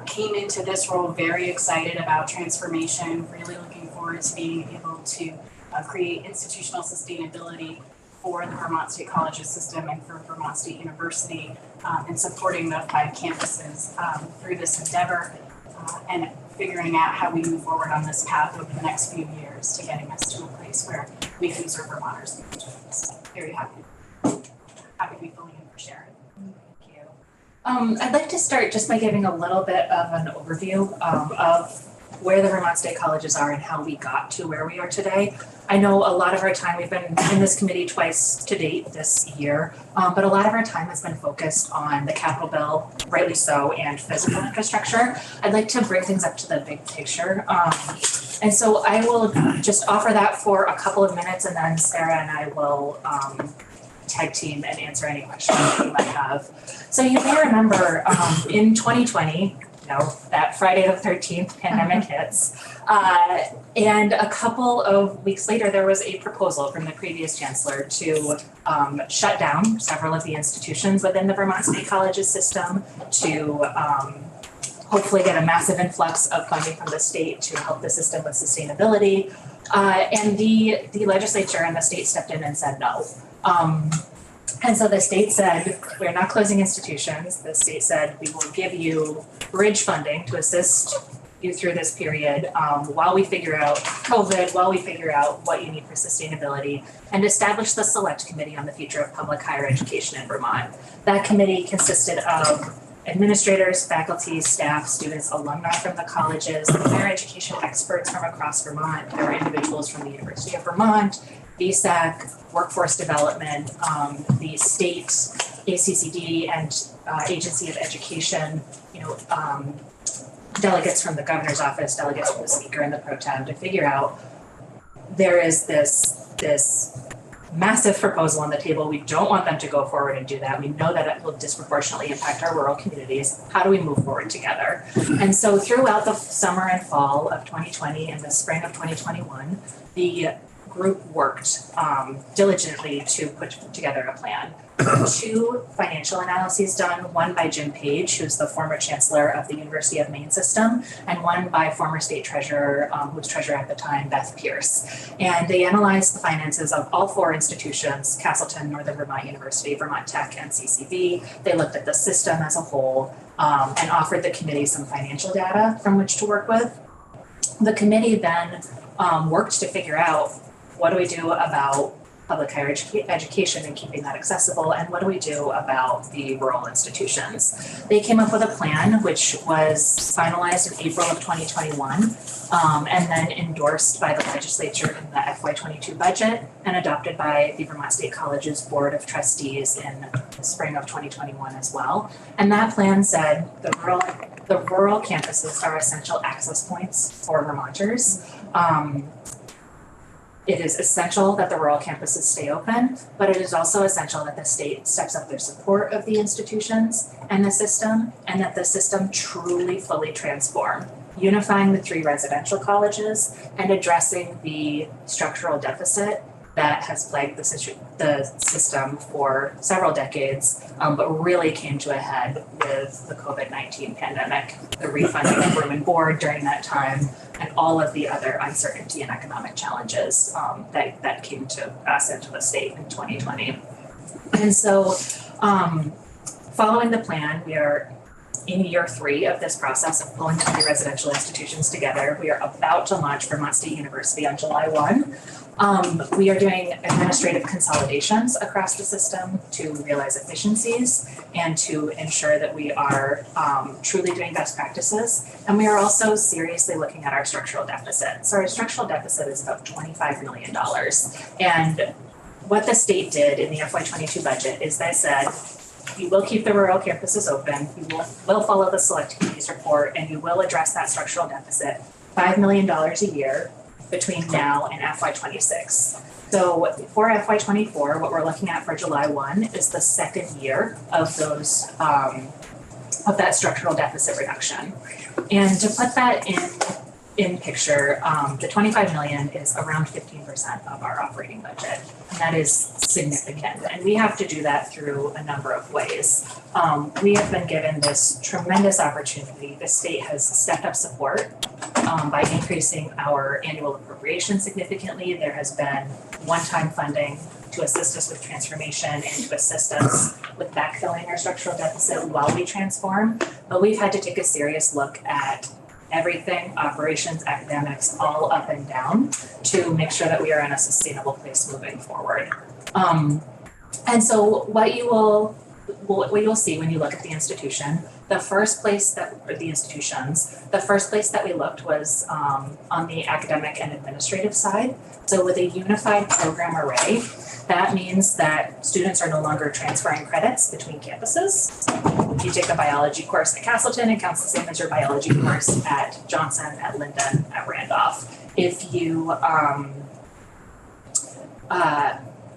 Came into this role very excited about transformation, really looking forward to being able to create institutional sustainability for the Vermont State Colleges system and for Vermont State University, and supporting the 5 campuses through this endeavor, and figuring out how we move forward on this path over the next few years to getting us to a place where we can serve Vermonters. So very happy to be filling in for Sharon. Thank you. I'd like to start just by giving a little bit of an overview of where the Vermont State Colleges are and how we got to where we are today. I know a lot of our time, we've been in this committee twice to date this year, but a lot of our time has been focused on the capital bill, rightly so, and physical infrastructure. I'd like to bring things up to the big picture. And so I will just offer that for a couple of minutes, and then Sarah and I will tag team and answer any questions that you might have. So you may remember in 2020, that Friday the 13th pandemic hits. And a couple of weeks later, there was a proposal from the previous chancellor to shut down several of the institutions within the Vermont State Colleges system, to hopefully get a massive influx of funding from the state to help the system with sustainability. And the legislature and the state stepped in and said no. And so the state said, we're not closing institutions. The state said, we will give you bridge funding to assist you through this period while we figure out COVID, while we figure out what you need for sustainability, and establish the Select Committee on the Future of Public Higher Education in Vermont. That committee consisted of administrators, faculty, staff, students, alumni from the colleges, higher education experts from across Vermont. There were individuals from the University of Vermont, VSAC, workforce development, the state, ACCD, and Agency of Education, delegates from the governor's office, delegates from the speaker and the pro tem, to figure out there is this massive proposal on the table. We don't want them to go forward and do that. We know that it will disproportionately impact our rural communities. How do we move forward together? And so throughout the summer and fall of 2020 and the spring of 2021, the group worked diligently to put together a plan. 2 financial analyses done, one by Jim Page, who's the former chancellor of the University of Maine system, and one by former state treasurer, who was treasurer at the time, Beth Pierce. And they analyzed the finances of all 4 institutions, Castleton, Northern Vermont University, Vermont Tech, and CCV. They looked at the system as a whole and offered the committee some financial data from which to work with. The committee then worked to figure out, what do we do about public higher education and keeping that accessible, and what do we do about the rural institutions? They came up with a plan which was finalized in April of 2021 and then endorsed by the legislature in the FY22 budget and adopted by the Vermont State Colleges Board of Trustees in the spring of 2021 as well. And that plan said the rural campuses are essential access points for Vermonters. It is essential that the rural campuses stay open, but it is also essential that the state steps up their support of the institutions and the system, and that the system truly fully transform, unifying the 3 residential colleges and addressing the structural deficit that has plagued the system for several decades, but really came to a head with the COVID-19 pandemic, the refunding of room and board during that time, and all of the other uncertainty and economic challenges that came to us and to the state in 2020. And so following the plan, we are in year 3 of this process of pulling 20 residential institutions together. We are about to launch Vermont State University on July 1. We are doing administrative consolidations across the system to realize efficiencies and to ensure that we are truly doing best practices. And we are also seriously looking at our structural deficit. So our structural deficit is about $25 million. And what the state did in the FY22 budget is they said, you will keep the rural campuses open, you will follow the select committee's report, and you will address that structural deficit, $5 million a year between now and FY26. So for FY24, what we're looking at for July 1 is the second year of those of that structural deficit reduction. And to put that in picture, the 25 million is around 15% of our operating budget. And that is significant. And we have to do that through a number of ways. We have been given this tremendous opportunity. The state has stepped up support by increasing our annual appropriation significantly. There has been one-time funding to assist us with transformation and to assist us with backfilling our structural deficit while we transform. But we've had to take a serious look at everything, operations, academics, all up and down to make sure that we are in a sustainable place moving forward. And so what you'll see when you look at the institution, the first place that we looked was on the academic and administrative side. So with a unified program array, that means that students are no longer transferring credits between campuses. If you take a biology course at Castleton, it counts the same as your biology course at Johnson, at Linden, at Randolph. If you,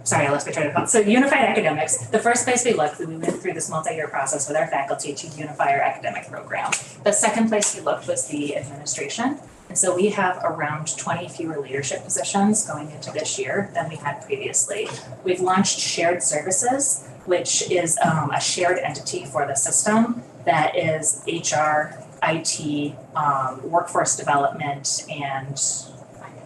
sorry, I lost my train of thought. So unified academics, the first place we looked, we went through this multi-year process with our faculty to unify our academic program. The second place we looked was the administration. And so we have around 20 fewer leadership positions going into this year than we had previously. We've launched shared services, which is a shared entity for the system that is HR, IT, workforce development, and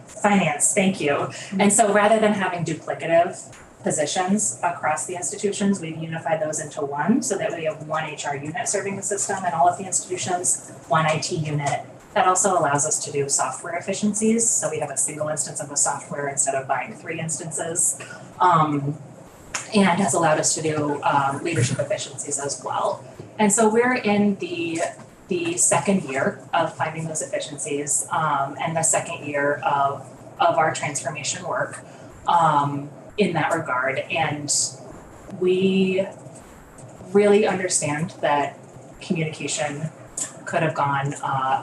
finance, thank you. And so rather than having duplicative positions across the institutions, we've unified those into one so that we have one HR unit serving the system in all of the institutions, one IT unit. That also allows us to do software efficiencies. So we have a single instance of the software instead of buying 3 instances. And has allowed us to do leadership efficiencies as well. And so we're in the second year of finding those efficiencies and the second year of our transformation work in that regard. And we really understand that communication could have gone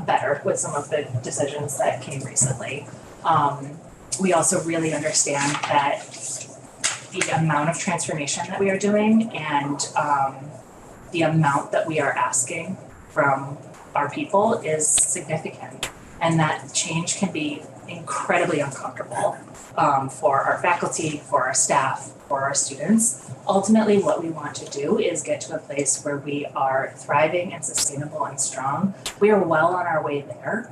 better with some of the decisions that came recently. We also really understand that the amount of transformation that we are doing and the amount that we are asking from our people is significant, and that change can be incredibly uncomfortable for our faculty, for our staff, for our students. Ultimately, what we want to do is get to a place where we are thriving and sustainable and strong. We are well on our way there,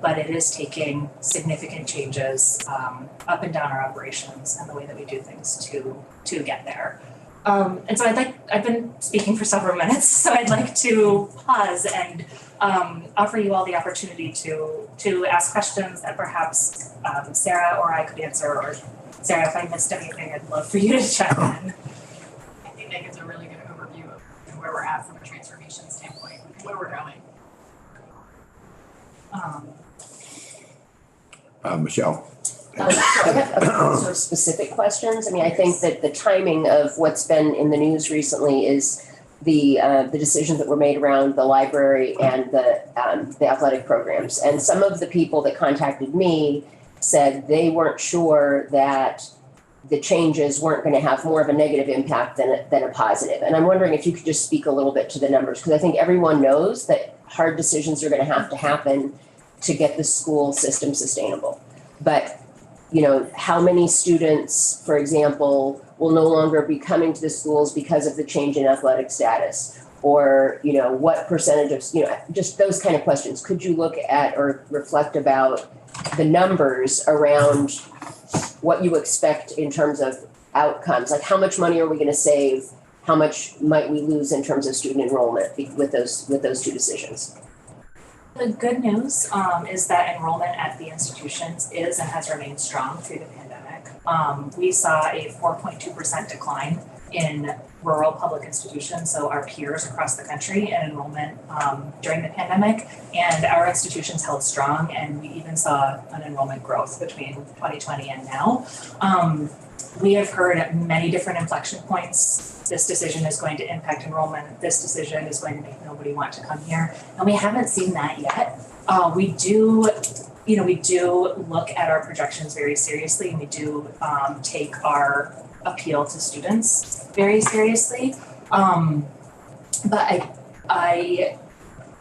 but it is taking significant changes up and down our operations and the way that we do things to get there. And so I've been speaking for several minutes, so I'd like to pause and offer you all the opportunity to ask questions that perhaps Sarah or I could answer, or Sarah, if I missed anything, I'd love for you to chime in. I think that gives a really good overview of where we're at from a transformation standpoint, where we're going. Michelle. So I have a couple sort of specific questions. I mean, I think that the timing of what's been in the news recently is the decisions that were made around the library and the athletic programs. And some of the people that contacted me said they weren't sure that the changes weren't going to have more of a negative impact than a positive. And I'm wondering if you could just speak a little bit to the numbers, because I think everyone knows that hard decisions are going to happen to get the school system sustainable. But you know, how many students, for example, will no longer be coming to the schools because of the change in athletic status? Or, you know, what percentage of, you know, just those kind of questions. Could you look at or reflect about the numbers around what you expect in terms of outcomes? Like, how much money are we going to save how much might we lose in terms of student enrollment with those two decisions? The good news is that enrollment at the institutions is and has remained strong through the pandemic. We saw a 4.2% decline in rural public institutions, so our peers across the country, in enrollment during the pandemic, and our institutions held strong, and we even saw an enrollment growth between 2020 and now. We have heard at many different inflection points, this decision is going to impact enrollment, this decision is going to make nobody want to come here, and we haven't seen that yet. We do look at our projections very seriously, and we do take our appeal to students very seriously. But I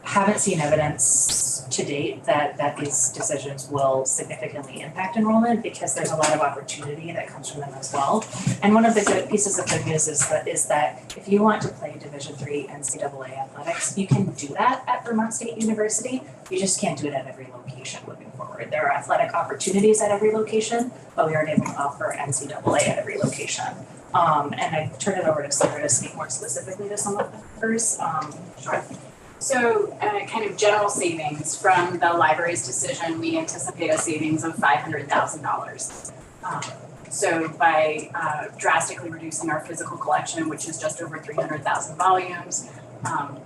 haven't seen evidence to date that these decisions will significantly impact enrollment, because there's a lot of opportunity that comes from them as well. And one of the good pieces of good news is that if you want to play Division III NCAA athletics, you can do that at Vermont State University. You just can't do it at every location moving forward. There are athletic opportunities at every location, but we aren't able to offer NCAA at every location. And I turn it over to Sarah to speak more specifically to some of the numbers. Sure. So kind of general savings from the library's decision, we anticipate a savings of $500,000. So by drastically reducing our physical collection, which is just over 300,000 volumes,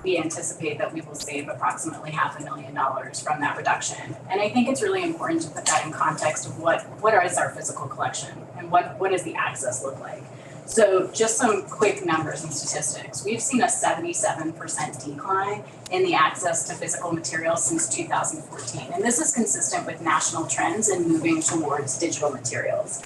we anticipate that we will save approximately $500,000 from that reduction. And I think it's really important to put that in context of what is our physical collection and what does the access look like. So just some quick numbers and statistics. We've seen a 77% decline in the access to physical materials since 2014. And this is consistent with national trends in moving towards digital materials.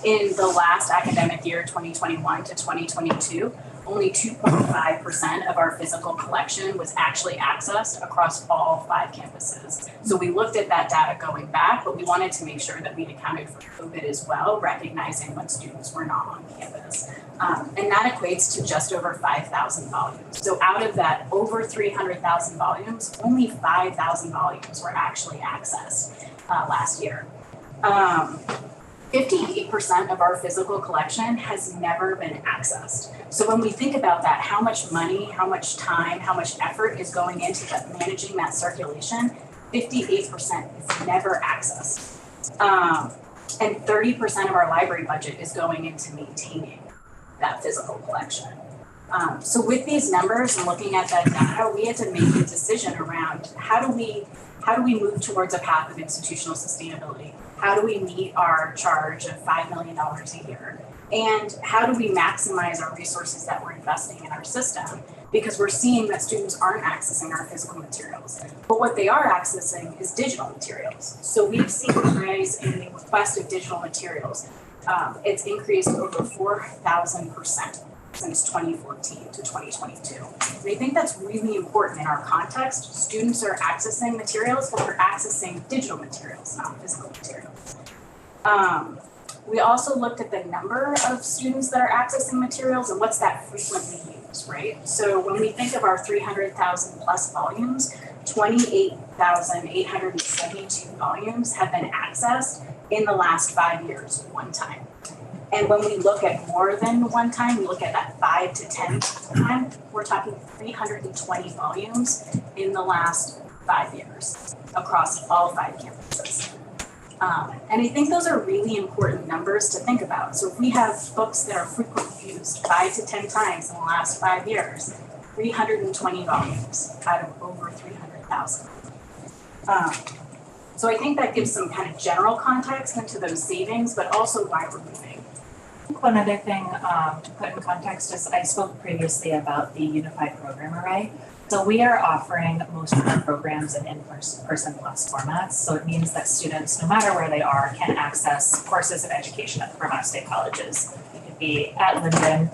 In the last academic year, 2021 to 2022, only 2.5% of our physical collection was actually accessed across all 5 campuses. So we looked at that data going back, but we wanted to make sure that we'd accounted for COVID as well, recognizing when students were not on campus. And that equates to just over 5,000 volumes. So out of that over 300,000 volumes, only 5,000 volumes were actually accessed last year. 58% of our physical collection has never been accessed. So when we think about that, how much money, how much time, how much effort is going into managing that circulation, 58% is never accessed. And 30% of our library budget is going into maintaining that physical collection. So with these numbers and looking at that data, we had to make a decision around how do we move towards a path of institutional sustainability? How do we meet our charge of $5 million a year? And how do we maximize our resources that we're investing in our system? Because we're seeing that students aren't accessing our physical materials, but what they are accessing is digital materials. So we've seen a rise in the request of digital materials. It's increased over 4,000% since 2014 to 2022. And I think that's really important in our context. Students are accessing materials, but they're accessing digital materials, not physical materials. We also looked at the number of students that are accessing materials and what's that frequently used, right? So when we think of our 300,000 plus volumes, 28,872 volumes have been accessed in the last 5 years, one time. And when we look at more than one time, we look at that 5 to 10 time, we're talking 320 volumes in the last 5 years across all 5 campuses. And I think those are really important numbers to think about. So if we have books that are frequently used 5 to 10 times in the last 5 years, 320 volumes out of over 300,000. So I think that gives some kind of general context into those savings, but also why we're moving. One other thing to put in context is I spoke previously about the Unified Program Array. So we are offering most of our programs in in-person plus formats. So it means that students, no matter where they are, can access courses of education at the Vermont State Colleges. You could be at Linden,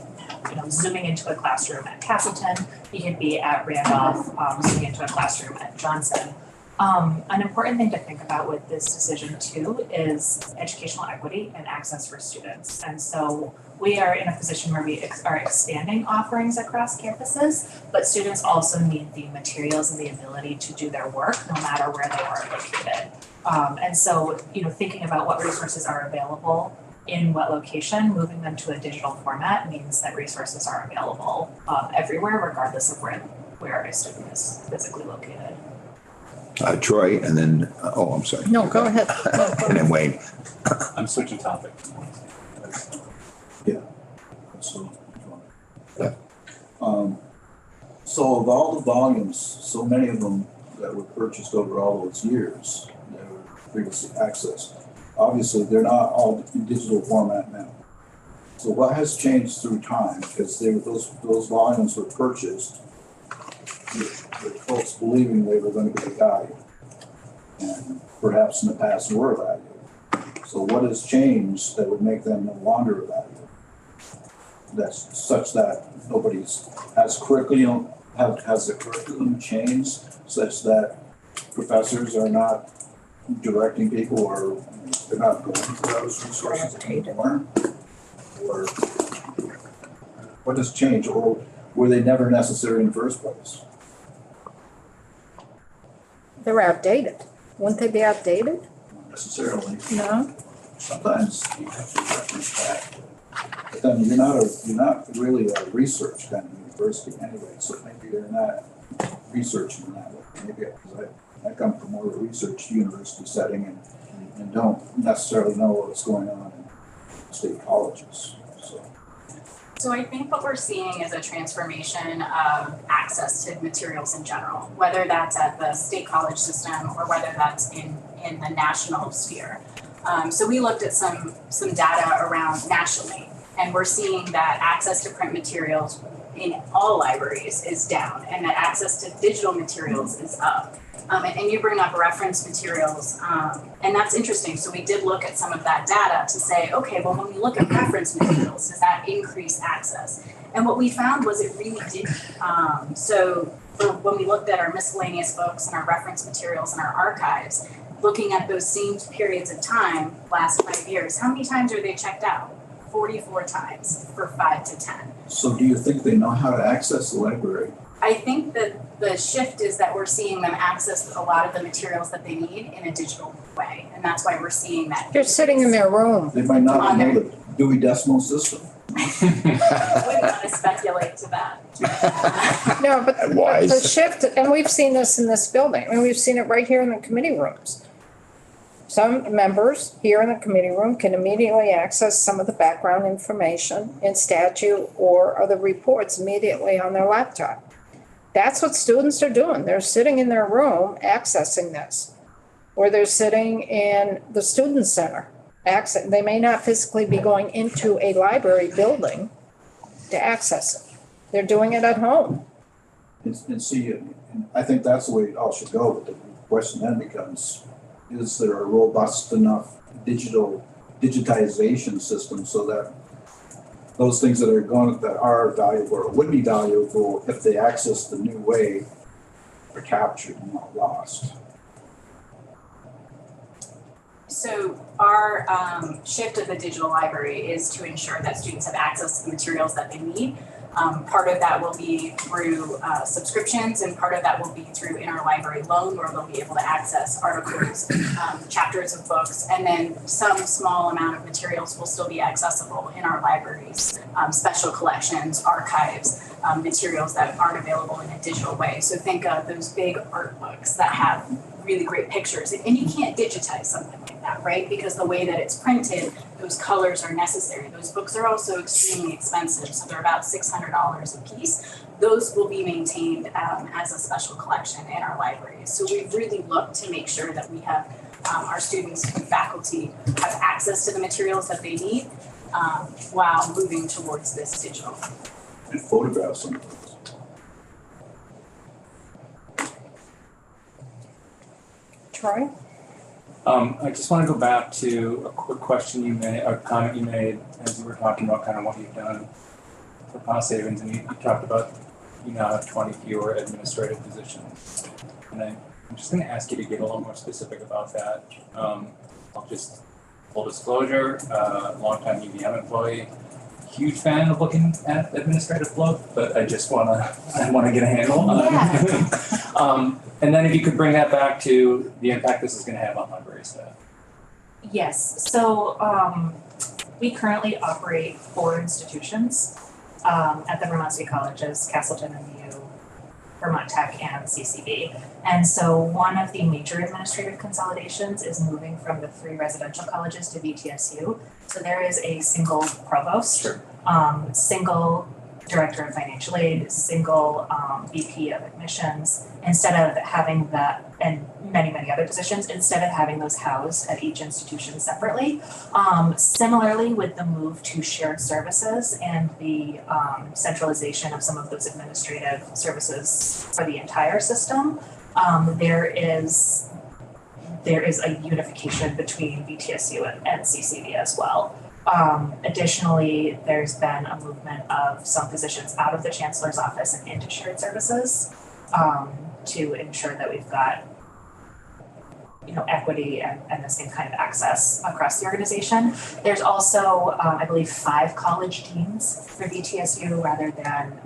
zooming into a classroom at Castleton. You could be at Randolph, zooming into a classroom at Johnson. An important thing to think about with this decision too is educational equity and access for students. And so we are in a position where we are expanding offerings across campuses, but students also need the materials and the ability to do their work no matter where they are located. And so, thinking about what resources are available in what location, moving them to a digital format means that resources are available everywhere, regardless of where a student is physically located. Troy, and then, I'm sorry. No, go ahead. And then Wayne. I'm switching topics. So, Yeah. So of all the volumes, so many of them that were purchased over all those years that were previously accessed, obviously they're not all in digital format now. So what has changed through time? Because those volumes were purchased with folks believing they were going to get value, and perhaps in the past were valued. So what has changed that would make them no longer valued? That's such that has the curriculum changed such that professors are not directing people, or they're not going to those resources anymore? Or what has changed, or were they never necessary in the first place? They're outdated. Wouldn't they be outdated? Not necessarily. No? Sometimes you have to reference back. But then you're not really a research kind of university anyway, so maybe they're not researching in that way. Maybe because I come from more of a research university setting and don't necessarily know what's going on in state colleges. So I think what we're seeing is a transformation of access to materials in general, whether that's at the state college system or whether that's in the national sphere. So we looked at some data around nationally, and we're seeing that access to print materials in all libraries is down, and that access to digital materials is up. And you bring up reference materials, and that's interesting. So we did look at some of that data to say, okay, well, when we look at reference materials, does that increase access? And what we found was it really didn't. So when we looked at our miscellaneous books and our reference materials and our archives, looking at those same periods of time, last 5 years, how many times are they checked out? 44 times for 5 to 10. So do you think they know how to access the library? I think that the shift is that we're seeing them access a lot of the materials that they need in a digital way. And that's why we're seeing that. They're sitting in their room. They might not know the Dewey Decimal System. I wouldn't want to speculate to that. No, but the shift, and we've seen this in this building, and we've seen it right here in the committee rooms. Some members here in the committee room can immediately access some of the background information in statute or other reports immediately on their laptop. That's what students are doing. They're sitting in their room accessing this, or they're sitting in the student center. They may not physically be going into a library building to access it. They're doing it at home. And see, and I think that's the way it all should go, but the question then becomes, is there a robust enough digitization system so that those things that are valuable or would be valuable if they access the new way are captured and not lost? So our shift of the digital library is to ensure that students have access to the materials that they need. Part of that will be through subscriptions, and part of that will be through interlibrary loan, where they'll be able to access articles, chapters of books, and then some small amount of materials will still be accessible in our libraries, special collections, archives, materials that aren't available in a digital way. So think of those big art books that have really great pictures, and you can't digitize something like that, right? Because the way that it's printed, those colors are necessary. Those books are also extremely expensive, so they're about $600 a piece. Those will be maintained as a special collection in our libraries. So we've really looked to make sure that we have our students and faculty have access to the materials that they need while moving towards this digital. And photographs on those. Troy? I just want to go back to a quick question you made, a comment you made as you were talking about kind of what you've done for cost savings, and you talked about you now have 20 fewer administrative positions. And I'm just going to ask you to get a little more specific about that. I'll just full disclosure, longtime UVM employee, huge fan of looking at administrative flow, but I want to get a handle on it. And then if you could bring that back to the impact this is going to have on library staff. Yes, so We currently operate 4 institutions at the Vermont State Colleges, Castleton and VU, Vermont Tech, and CCB. And so one of the major administrative consolidations is moving from the 3 residential colleges to VTSU. So there is a single provost, single director of financial aid, single VP of admissions, instead of having that, and many, many other positions, instead of having those housed at each institution separately. Similarly, with the move to shared services and the centralization of some of those administrative services for the entire system, there is a unification between VTSU and CCV as well. Additionally, there's been a movement of some positions out of the chancellor's office and into shared services to ensure that we've got, equity and the same kind of access across the organization. There's also, I believe, 5 college deans for VTSU rather than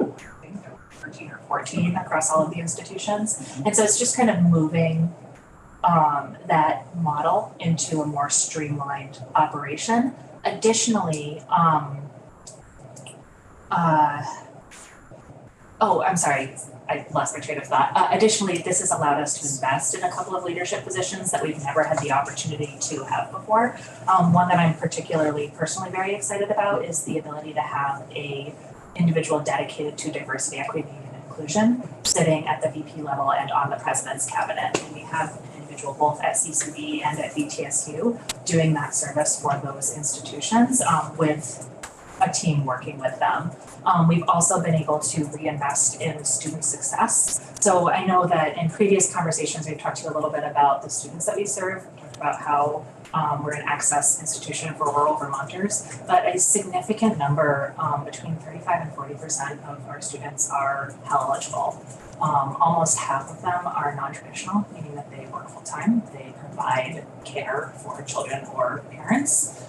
13 or 14 across all of the institutions. And so it's just kind of moving that model into a more streamlined operation. Additionally, I'm sorry, I lost my train of thought. Additionally, this has allowed us to invest in a couple of leadership positions that we've never had the opportunity to have before. One that I'm particularly personally very excited about is the ability to have a individual dedicated to diversity, equity, and inclusion sitting at the VP level and on the president's cabinet. And we have an individual both at CCB and at VTSU doing that service for those institutions with a team working with them. We've also been able to reinvest in student success. So I know that in previous conversations, we've talked to you a little bit about the students that we serve, we talked about how we're an access institution for rural Vermonters, but a significant number, between 35 and 40% of our students are Pell eligible. Almost half of them are non-traditional, meaning that they work full-time. They provide care for children or parents.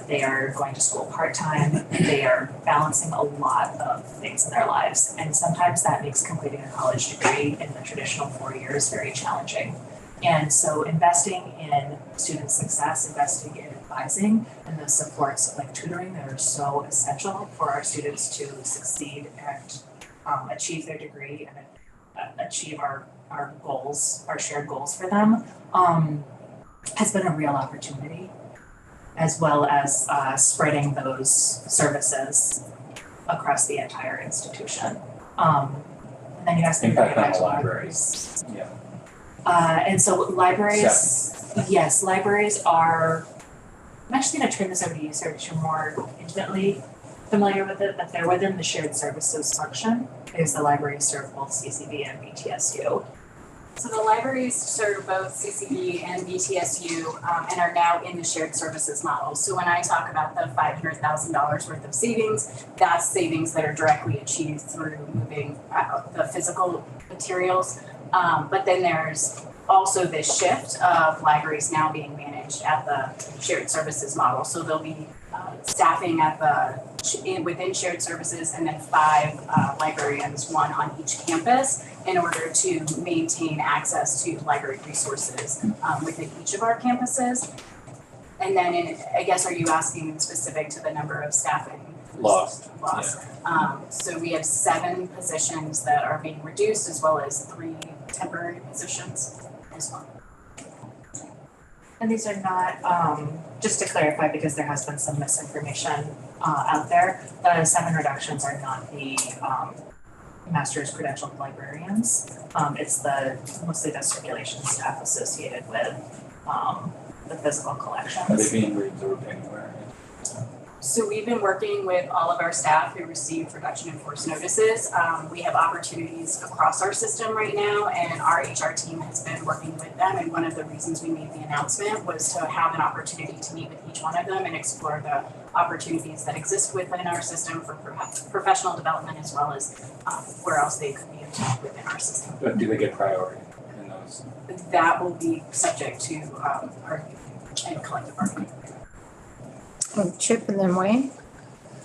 They are going to school part-time. They are balancing a lot of things in their lives. And sometimes that makes completing a college degree in the traditional 4 years very challenging. And so investing in student success, investing in advising, and the supports like tutoring that are so essential for our students to succeed and achieve their degree and achieve our goals, our shared goals for them, has been a real opportunity, as well as spreading those services across the entire institution. And then you asked me about impact on the libraries. Yeah. And so libraries, yes, libraries are, I'm actually going to turn this over to you, Sarah, because you're more intimately familiar with it, but they're within the shared services function, because the libraries serve both CCB and VTSU. So the libraries serve both CCB and VTSU and are now in the shared services model. So when I talk about the $500,000 worth of savings, that's savings that are directly achieved through moving the physical materials. But then there's also this shift of libraries now being managed at the shared services model. So there'll be staffing at within shared services, and then 5 librarians, 1 on each campus, in order to maintain access to library resources within each of our campuses. And then, I guess, are you asking specific to the number of staffing? Lost. Yeah. So we have 7 positions that are being reduced, as well as 3 temporary positions as well. And these are not, just to clarify, because there has been some misinformation out there, the 7 reductions are not the master's credentialed librarians. It's mostly the circulation staff associated with the physical collections. Are they being reabsorbed anywhere? So we've been working with all of our staff who received reduction in force notices. We have opportunities across our system right now, and our HR team has been working with them. And one of the reasons we made the announcement was to have an opportunity to meet with each one of them and explore the opportunities that exist within our system for professional development, as well as where else they could be involved within our system. But do they get priority in those? That will be subject to argument and collective bargaining. Chip and then Wayne.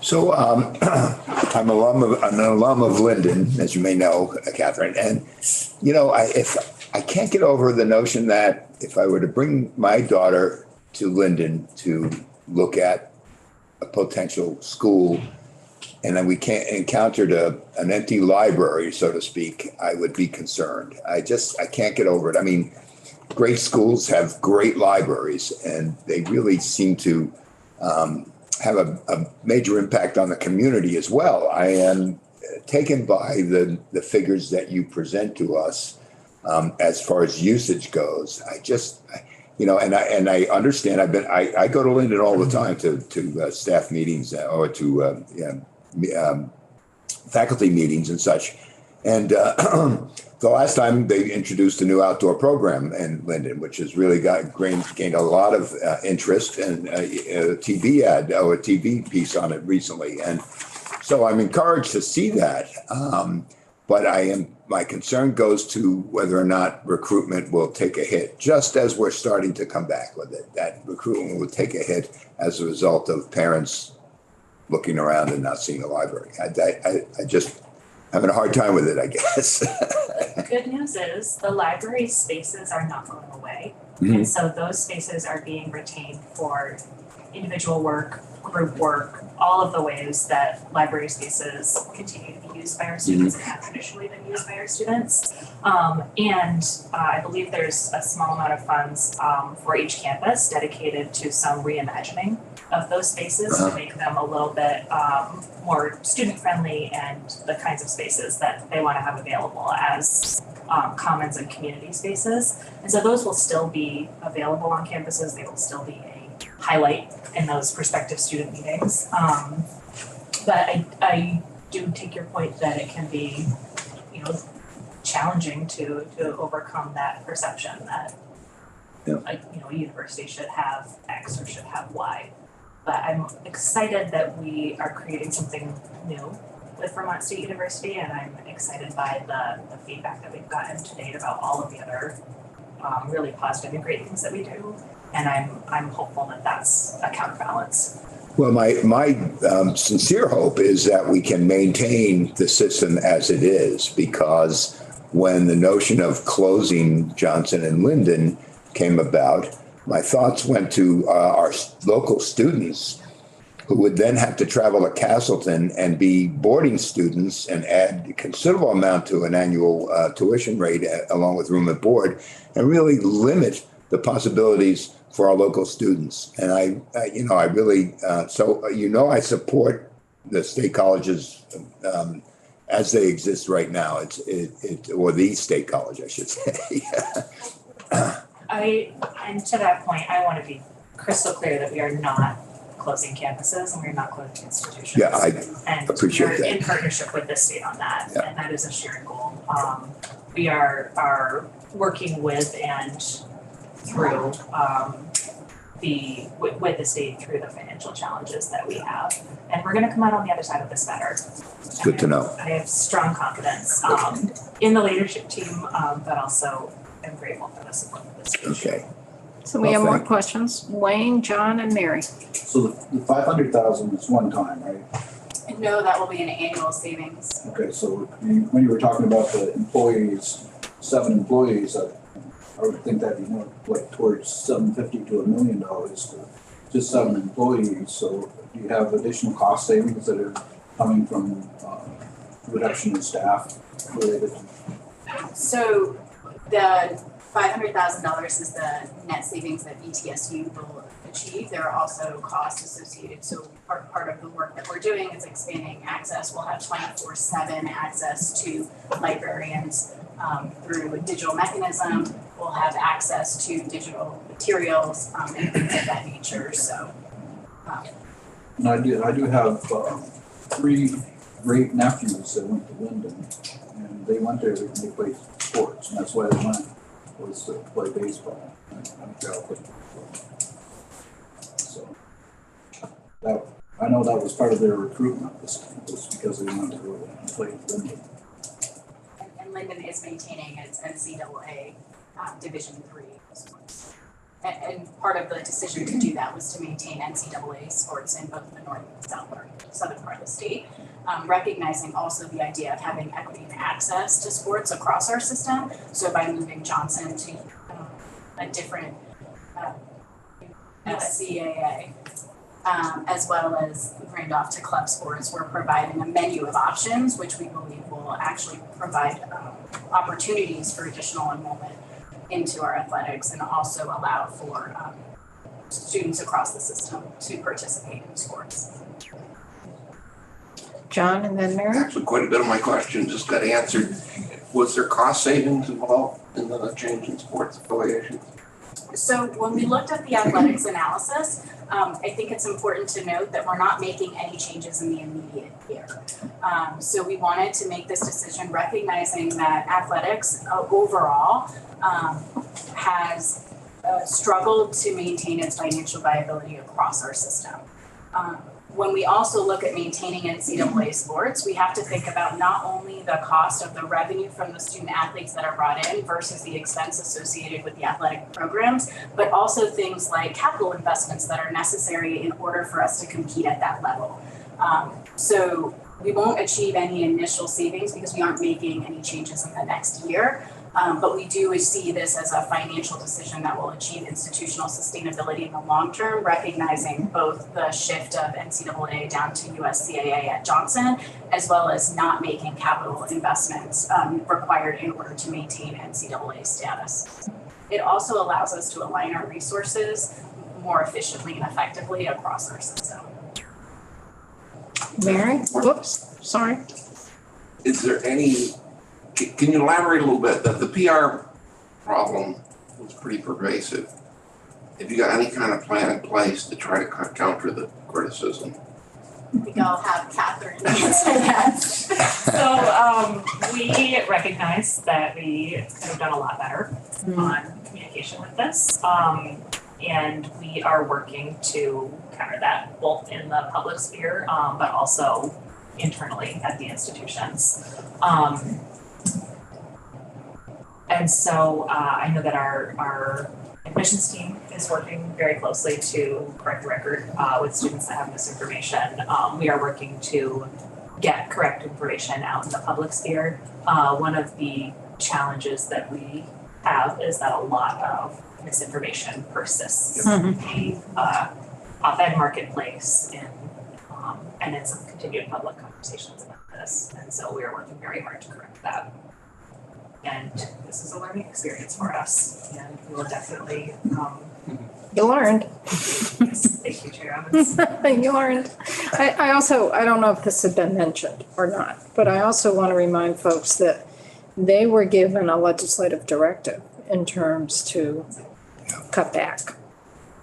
So I'm an alum of Linden, as you may know, Catherine. And, I can't get over the notion that if I were to bring my daughter to Linden to look at a potential school and then we can't encountered an empty library, so to speak, I would be concerned. I can't get over it. I mean, great schools have great libraries and they really seem to have a major impact on the community as well. I am taken by the figures that you present to us as far as usage goes. And I understand. I go to Linden all the time to staff meetings or to faculty meetings and such. And the last time they introduced a new outdoor program in Linden, which has really gained a lot of interest, and a TV piece on it recently. And so I'm encouraged to see that. But my concern goes to whether or not recruitment will take a hit, just as we're starting to come back with it. That recruitment will take a hit as a result of parents looking around and not seeing a library. I just having a hard time with it, I guess. The good news is the library spaces are not going away. Mm-hmm. And so those spaces are being retained for individual work, group work, all of the ways that library spaces continue to be used by our students and have traditionally been used by our students. I believe there's a small amount of funds for each campus dedicated to some reimagining of those spaces to make them a little bit more student friendly and the kinds of spaces that they want to have available as commons and community spaces. And so those will still be available on campuses. They will still be a highlight in those prospective student meetings. But I do take your point that it can be, challenging to overcome that perception that a university should have X or should have Y. But I'm excited that we are creating something new with Vermont State University, and I'm excited by the feedback that we've gotten to date about all of the other really positive and great things that we do. And I'm hopeful that that's a counterbalance. Well, my sincere hope is that we can maintain the system as it is, because when the notion of closing Johnson and Linden came about, my thoughts went to our local students who would then have to travel to Castleton and be boarding students and add a considerable amount to an annual tuition rate along with room and board, and really limit the possibilities for our local students. And I really, I support the state colleges as they exist right now. Or the state college, I should say. And to that point, I want to be crystal clear that we are not closing campuses and we're not closing institutions. Yeah, I appreciate that. We're in partnership with the state on that, and that is a shared goal. We are working with and through with the state through the financial challenges that we have, and we're going to come out on the other side of this better. It's good to know. I have strong confidence in the leadership team, but also I'm grateful for the support of this. Okay. So we have more questions. Wayne, John, and Mary. So the 500,000 is one time, right? No, that will be an annual savings. Okay, so when you were talking about the employees, 7 employees, I would think that'd be more like towards $750,000 to $1 million for just 7 employees. So do you have additional cost savings that are coming from reduction in staff related to? So the $500,000 is the net savings that ETSU will achieve. There are also costs associated. So part of the work that we're doing is expanding access. We'll have 24/7 access to librarians through a digital mechanism. We'll have access to digital materials and things of that nature. So, And I do have 3 great nephews that went to Linden, and they went there and they played sports, and that's why they went, was to play baseball. I'm Catholic. So I know that was part of their recruitment, was because they wanted to go and play at Linden. and Linden is maintaining its NCAA Division III sports. And part of the decision to do that was to maintain NCAA sports in both the north and southern part of the state, recognizing also the idea of having equity and access to sports across our system. So by moving Johnson to a different SCAA, as well as Randolph to club sports. We're providing a menu of options, which we believe will actually provide opportunities for additional enrollment into our athletics and also allow for students across the system to participate in sports. John and then Mary? Actually, quite a bit of my questions just got answered. Was there cost savings involved in the change in sports affiliations? So when we looked at the athletics analysis, I think it's important to note that we're not making any changes in the immediate year. So we wanted to make this decision recognizing that athletics overall has struggled to maintain its financial viability across our system. When we also look at maintaining NCAA sports, we have to think about not only the cost of the revenue from the student athletes that are brought in versus the expense associated with the athletic programs, but also things like capital investments that are necessary in order for us to compete at that level. So we won't achieve any initial savings because we aren't making any changes in the next year. But we do see this as a financial decision that will achieve institutional sustainability in the long term, recognizing both the shift of NCAA down to USCAA at Johnson, as well as not making capital investments required in order to maintain NCAA status. It also allows us to align our resources more efficiently and effectively across our system. Mary? Whoops, sorry. Is there any, can you elaborate a little bit? The PR problem was pretty pervasive. Have you got any kind of plan in place to try to counter the criticism? I think I'll have Catherine answer that. So we recognize that we could have done a lot better on communication with this. And we are working to counter that both in the public sphere, but also internally at the institutions. And so I know that our admissions team is working very closely to correct the record with students that have misinformation. We are working to get correct information out in the public sphere. One of the challenges that we have is that a lot of misinformation persists in the op-ed marketplace and in some continued public conversations about this. And so we are working very hard to correct that. And this is a learning experience for us, and we will definitely. You learned. Yes, thank you, Chair Evans. You learned. I also, I don't know if this had been mentioned or not, but I also want to remind folks that they were given a legislative directive in terms to cut back.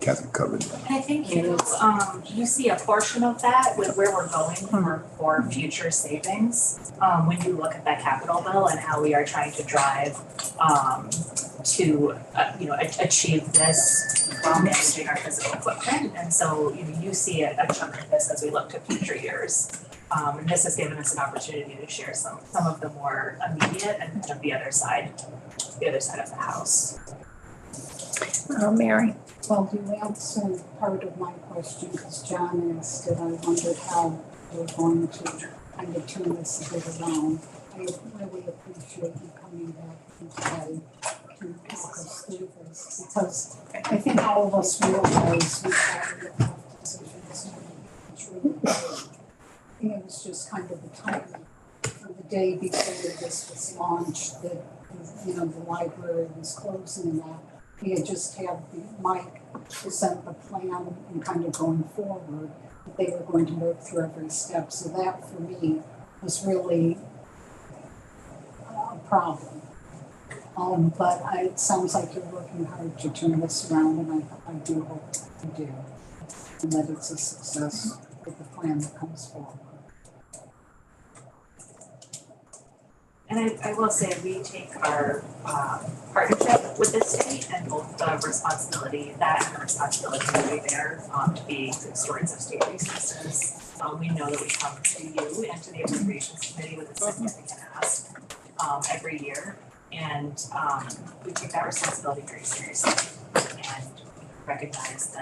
Catherine covered that. And I think you see a portion of that with where we're going for future savings. When you look at that capital bill and how we are trying to drive to achieve this while managing our physical footprint. And so you see a chunk of this as we look to future years. And this has given us an opportunity to share some of the more immediate and kind of the other side of the house. Mary. Well, you answered part of my question because John asked it. I wondered how we're going to kind of turn this a bit around. I really appreciate you coming back today to talk us through this because I think all of us realize we've got to get tough decisions and it's really big. It was just kind of the timing for the day before this was launched that the library was closing and that. We had just had Mike present the plan and kind of going forward, that they were going to work through every step. So that for me was really a problem. But it sounds like you're working hard to turn this around, and I do hope you do, and that it's a success with the plan that comes forward. And I will say we take our partnership with the state and both the responsibility will be there to be good stewards of state resources. We know that we come to you and to the Appropriations Committee with a significant ask every year. And we take that responsibility very seriously and recognize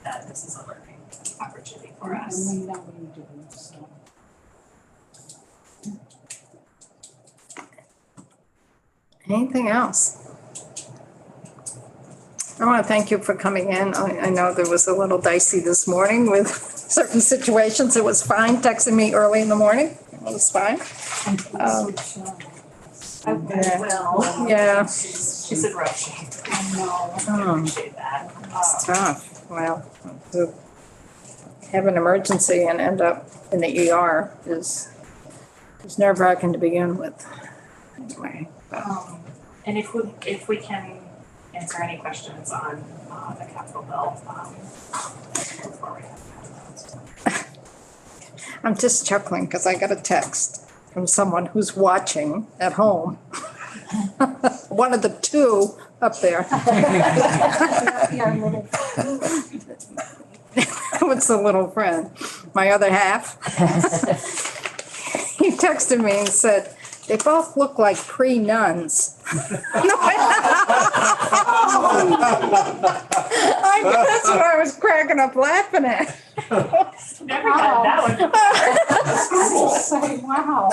that this is a learning opportunity for us. And we know you do, so. Anything else? I want to thank you for coming in. I know there was a little dicey this morning with certain situations. It was fine texting me early in the morning. It was fine. Well. Yeah. She's in rough shape. I know. Oh, Appreciate that. it's tough. Well, to have an emergency and end up in the ER is nerve-wracking to begin with. Anyway. And if we can answer any questions on the capital bill, before we I'm just chuckling because I got a text from someone who's watching at home. One of the two up there. What's the little friend? My other half. He texted me and said, they both look like pre-nuns. That's what I was cracking up laughing at. never had that one. Wow.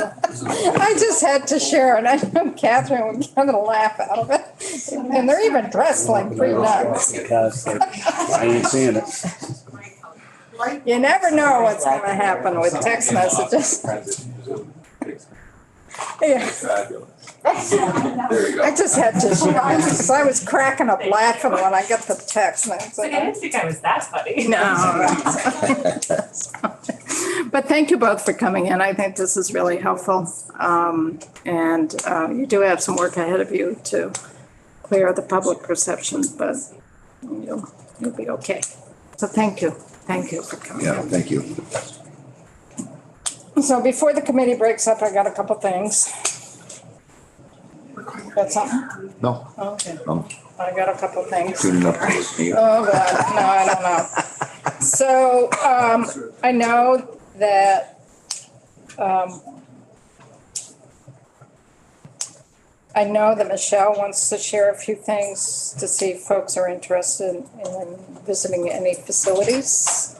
I just had to share it. I know Catherine would get a laugh out of it. And they're even dressed like pre-nuns. I ain't seeing it. You never know what's gonna happen with text messages. Yeah. There you go. I just had to share it because I was cracking up laughing when I got the text. And I was Like, like, I didn't think I was that funny. no. But thank you both for coming in. I think this is really helpful. And you do have some work ahead of you to clear the public perception, but you'll be okay. So thank you. Thank you for coming in. Yeah, thank you. So before the committee breaks up, I got a couple things. Got something? No, Okay. no. I got a couple things. Good enough to listen to you. Oh, God, no, I don't know. So, I know that, Michelle wants to share a few things to see if folks are interested in visiting any facilities.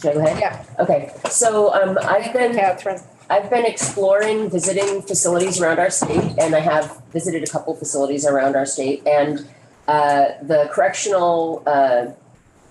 Should I go ahead? Yeah. Okay, so Catherine. I've been exploring visiting facilities around our state, and I have visited a couple facilities around our state. And the correctional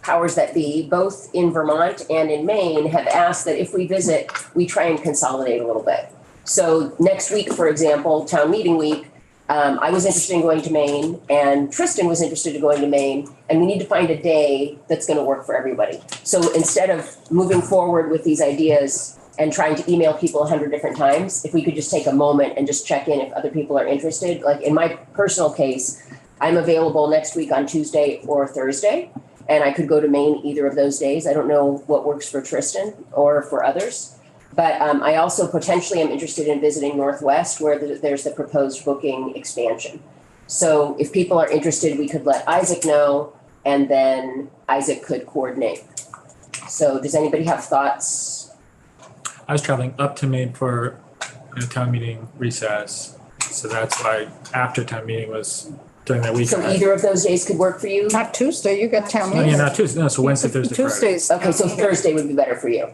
powers that be, both in Vermont and in Maine, have asked that if we visit, we try and consolidate a little bit. So next week, for example, town meeting week, I was interested in going to Maine, and Tristan was interested in going to Maine, and we need to find a day that's going to work for everybody. So instead of moving forward with these ideas and trying to email people 100 different times, if we could just take a moment and just check in if other people are interested. Like in my personal case, I'm available next week on Tuesday or Thursday, and I could go to Maine either of those days. I don't know what works for Tristan or for others. But I also potentially am interested in visiting Northwest, where there's the proposed booking expansion. So if people are interested, we could let Isaac know, and then Isaac could coordinate. So does anybody have thoughts? I was traveling up to Maine for town meeting recess, so that's why after town meeting was during that week. So either of those days could work for you? Not Tuesday, you got town No, meeting. yeah, not Tuesday, no, so Wednesday, Thursday, Friday. Tuesdays. Okay, so Thursday would be better for you.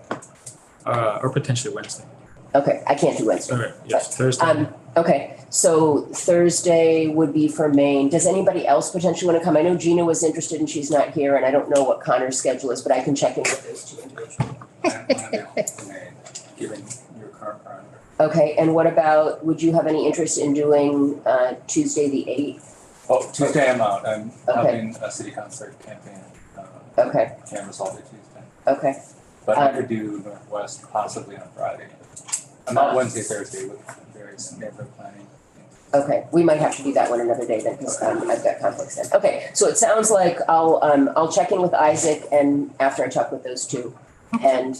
Or potentially Wednesday. Okay, I can't do Wednesday. All right, yes, Thursday. Okay, so Thursday would be for Maine. Does anybody else potentially want to come? I know Gina was interested and she's not here, and I don't know what Connor's schedule is, but I can check in with those two individually. Given your current parameter. Okay, and what about, would you have any interest in doing Tuesday the 8th? Oh, Tuesday I'm out. I'm Okay. helping a city council campaign. Okay. Canvas all day Tuesday. Okay, But I could do Northwest possibly on Friday. I'm out Wednesday, Thursday with various neighborhood planning. okay, we might have to do that one another day then, because I've got conflicts then. Okay, so it sounds like I'll check in with Isaac and after I talk with those two. And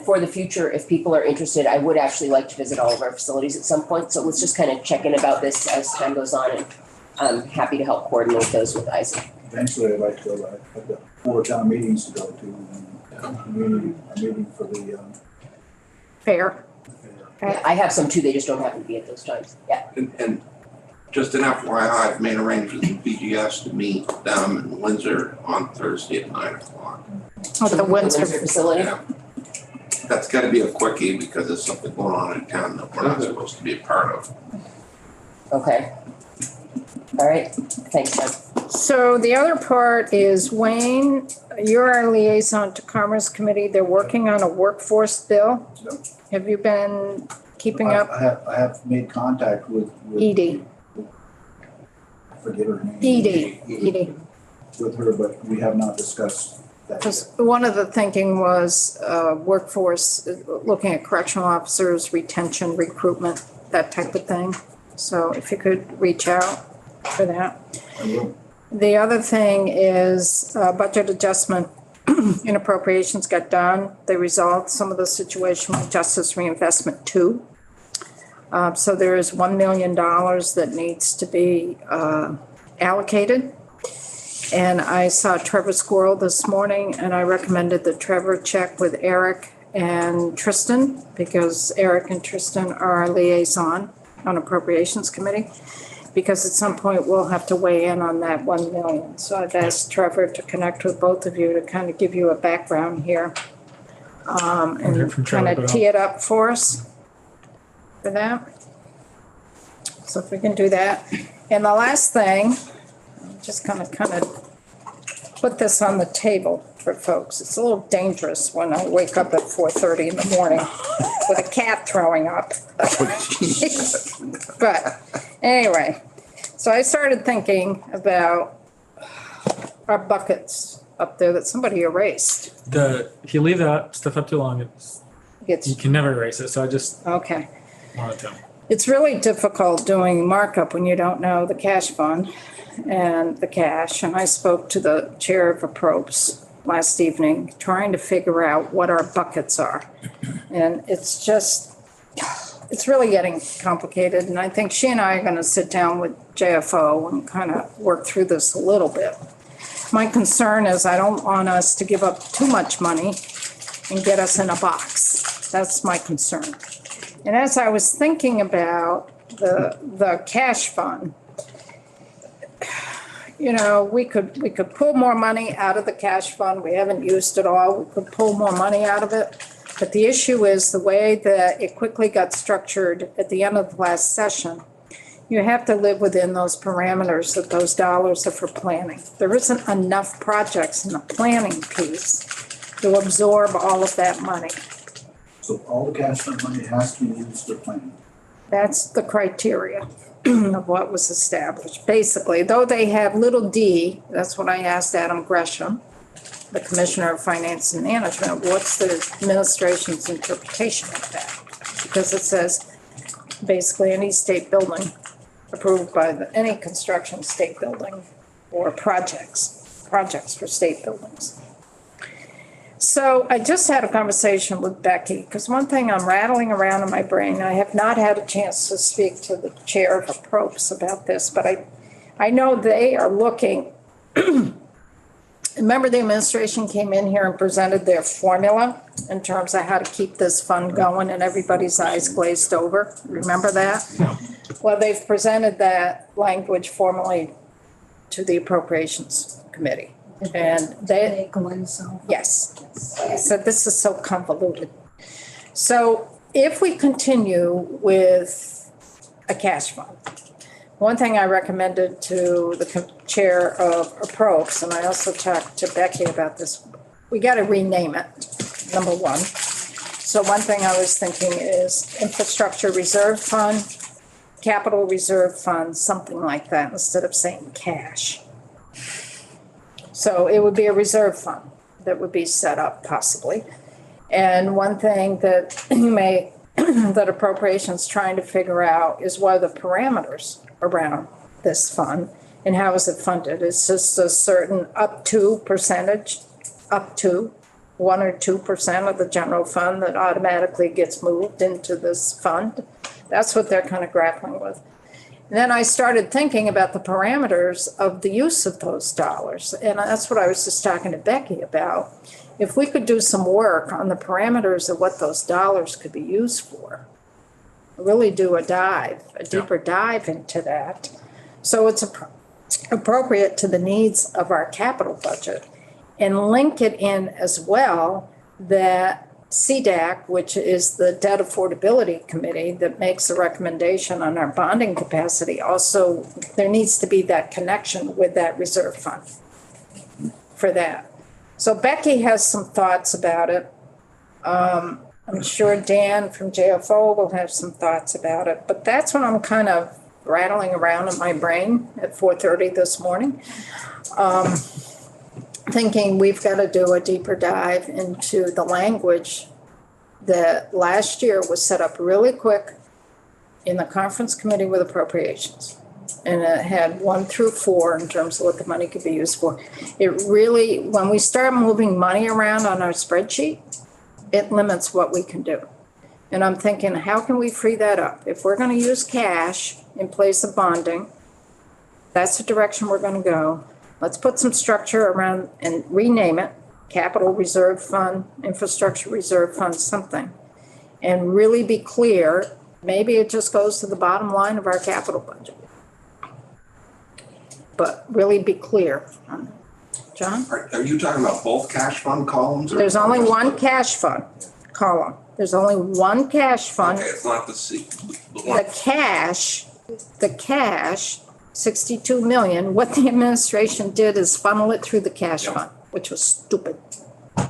for the future, if people are interested, I would actually like to visit all of our facilities at some point. So let's just kind of check in about this as time goes on, and I'm happy to help coordinate those with Isaac. Eventually, I'd like to go, I've got 4 town meetings to go to, and a meeting for the, Fair. I have some too, they just don't happen to be at those times. Yeah. And just an FYI, I've made arrangements with BGS to meet them in Windsor on Thursday at 9 o'clock. Oh, the Windsor facility? Yeah. That's gotta be a quickie because there's something going on in town that we're not supposed to be a part of. Okay. All right, thanks, Jen. So the other part is Wayne, you're our liaison to Commerce Committee. They're working on a workforce bill. Yep. Have you been keeping up? I have made contact with Edie. I forget her name. Edie. With her, but we have not discussed that yet. Because one of the thinking was workforce, looking at correctional officers, retention, recruitment, that type of thing. So if you could reach out for that. I will. The other thing is budget adjustment in appropriations got done. They resolved some of the situation with Justice Reinvestment 2. So there is $1 million that needs to be allocated. And I saw Trevor Squirrel this morning, and I recommended that Trevor check with Eric and Tristan, because Eric and Tristan are our liaison on Appropriations Committee, because at some point we'll have to weigh in on that 1 million. So I've asked Trevor to connect with both of you to kind of give you a background here. And kind of tee it up for us for that. So if we can do that. And the last thing, just kind of put this on the table for folks. It's a little dangerous when I wake up at 4:30 in the morning with a cat throwing up. But anyway, so I started thinking about our buckets up there that somebody erased. If you leave that stuff up too long, you can never erase it. So I just Okay. wanted to. It's really difficult doing markup when you don't know the cash fund and the cash. And I spoke to the chair of Approps last evening, trying to figure out what our buckets are. And it's really getting complicated. And I think she and I are going to sit down with JFO and kind of work through this a little bit. My concern is I don't want us to give up too much money and get us in a box. That's my concern. And as I was thinking about the cash fund, you know, we could pull more money out of the cash fund. We haven't used it all. We could pull more money out of it. But the issue is the way that it quickly got structured at the end of the last session. You have to live within those parameters that those dollars are for planning. There isn't enough projects in the planning piece to absorb all of that money. So all the cash fund money has to be used for planning. That's the criteria of what was established. Basically, though they have little d, that's what I asked Adam Gresham, the Commissioner of Finance and Management, what's the administration's interpretation of that? Because it says basically any state building approved by any construction state building or projects for state buildings. So I just had a conversation with Becky, because one thing I'm rattling around in my brain, I have not had a chance to speak to the chair of Approps about this, but I know they are looking. Remember the administration came in here and presented their formula in terms of how to keep this fund going and everybody's eyes glazed over? Remember that? Well, they've presented that language formally to the Appropriations Committee. And they, yes, I said, this is so convoluted. So if we continue with a cash fund, one thing I recommended to the chair of Approps, and I also talked to Becky about this, we got to rename it, number one. So one thing I was thinking is Infrastructure Reserve Fund, Capital Reserve Fund, something like that, instead of saying cash. So it would be a reserve fund that would be set up possibly. And one thing that you may, that appropriations trying to figure out is what are the parameters around this fund and how is it funded? It's just a certain up to percentage, up to 1 or 2% of the general fund that automatically gets moved into this fund. That's what they're kind of grappling with. And then I started thinking about the parameters of the use of those dollars. And that's what I was just talking to Becky about. If we could do some work on the parameters of what those dollars could be used for, really do a deeper dive into that. So it's appropriate to the needs of our capital budget and link it in as well that CDAC, which is the Debt Affordability Committee that makes a recommendation on our bonding capacity, also, there needs to be that connection with that reserve fund for that. So Becky has some thoughts about it. I'm sure Dan from JFO will have some thoughts about it, but that's what I'm kind of rattling around in my brain at 4:30 this morning. Thinking we've got to do a deeper dive into the language that last year was set up really quick in the conference committee with appropriations. And it had 1 through 4 in terms of what the money could be used for. It really, when we start moving money around on our spreadsheet, it limits what we can do. And I'm thinking, how can we free that up? If we're going to use cash in place of bonding, that's the direction we're going to go. Let's put some structure around and rename it, Capital Reserve Fund, Infrastructure Reserve Fund, something. And really be clear, maybe it just goes to the bottom line of our capital budget. But really be clear. John? Are you talking about both cash fund columns? Or There's only one cash fund column. There's only one cash fund. Okay, it's not the C. The cash, 62 million, what the administration did is funnel it through the cash fund, which was stupid.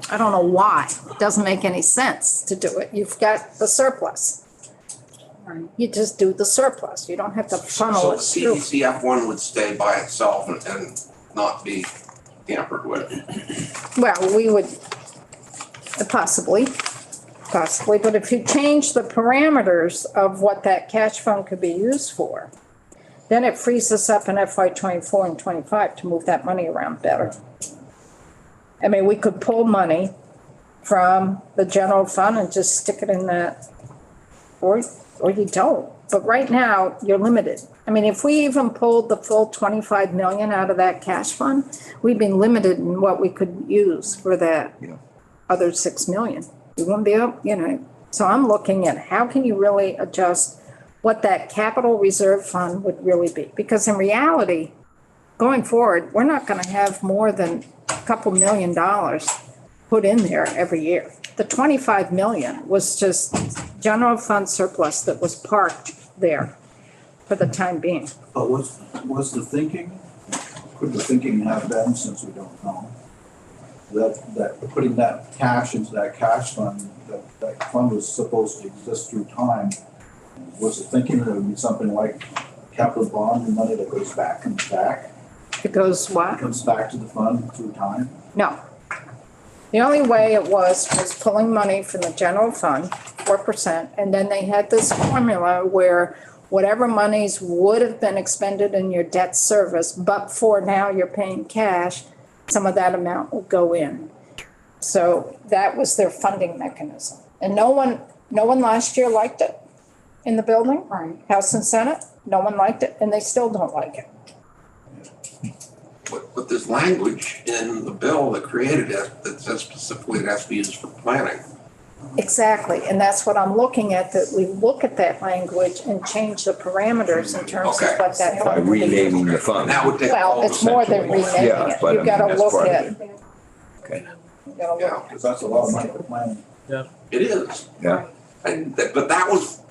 I don't know why. It doesn't make any sense to do it. You've got the surplus. You just do the surplus. You don't have to funnel it through. So CDCF1 would stay by itself and not be tampered with. Well, we would possibly, but if you change the parameters of what that cash fund could be used for, then it frees us up in FY 24 and 25 to move that money around better. I mean, we could pull money from the general fund and just stick it in that, or you don't. But right now, you're limited. I mean, if we even pulled the full 25 million out of that cash fund, we'd be limited in what we could use for that other 6 million. We wouldn't be able, so I'm looking at how can you really adjust what that capital reserve fund would really be? Because in reality, going forward, we're not going to have more than a couple $1 million put in there every year. The 25 million was just general fund surplus that was parked there for the time being. But was the thinking, could the thinking have been, since we don't know, that putting that cash into that cash fund, that fund was supposed to exist through time? Was the thinking that it would be something like capital bond and money that goes back and back? It goes what? Comes back to the fund through time? No. The only way it was pulling money from the general fund, 4%, and then they had this formula where whatever monies would have been expended in your debt service, but for now you're paying cash, some of that amount will go in. So that was their funding mechanism. And no one last year liked it in the building, House and Senate. No one liked it, and they still don't like it. But there's language in the bill that created it that says specifically it has to be used for planning. Exactly, and that's what I'm looking at, that we look at that language and change the parameters in terms of what that By fund would be. renaming the fund. That would take Well, it's more than renaming Yeah, it. but You've got to that's look part of at. it. Okay. You gotta look. Because that's a lot of money for planning. It is. Yeah. But that was,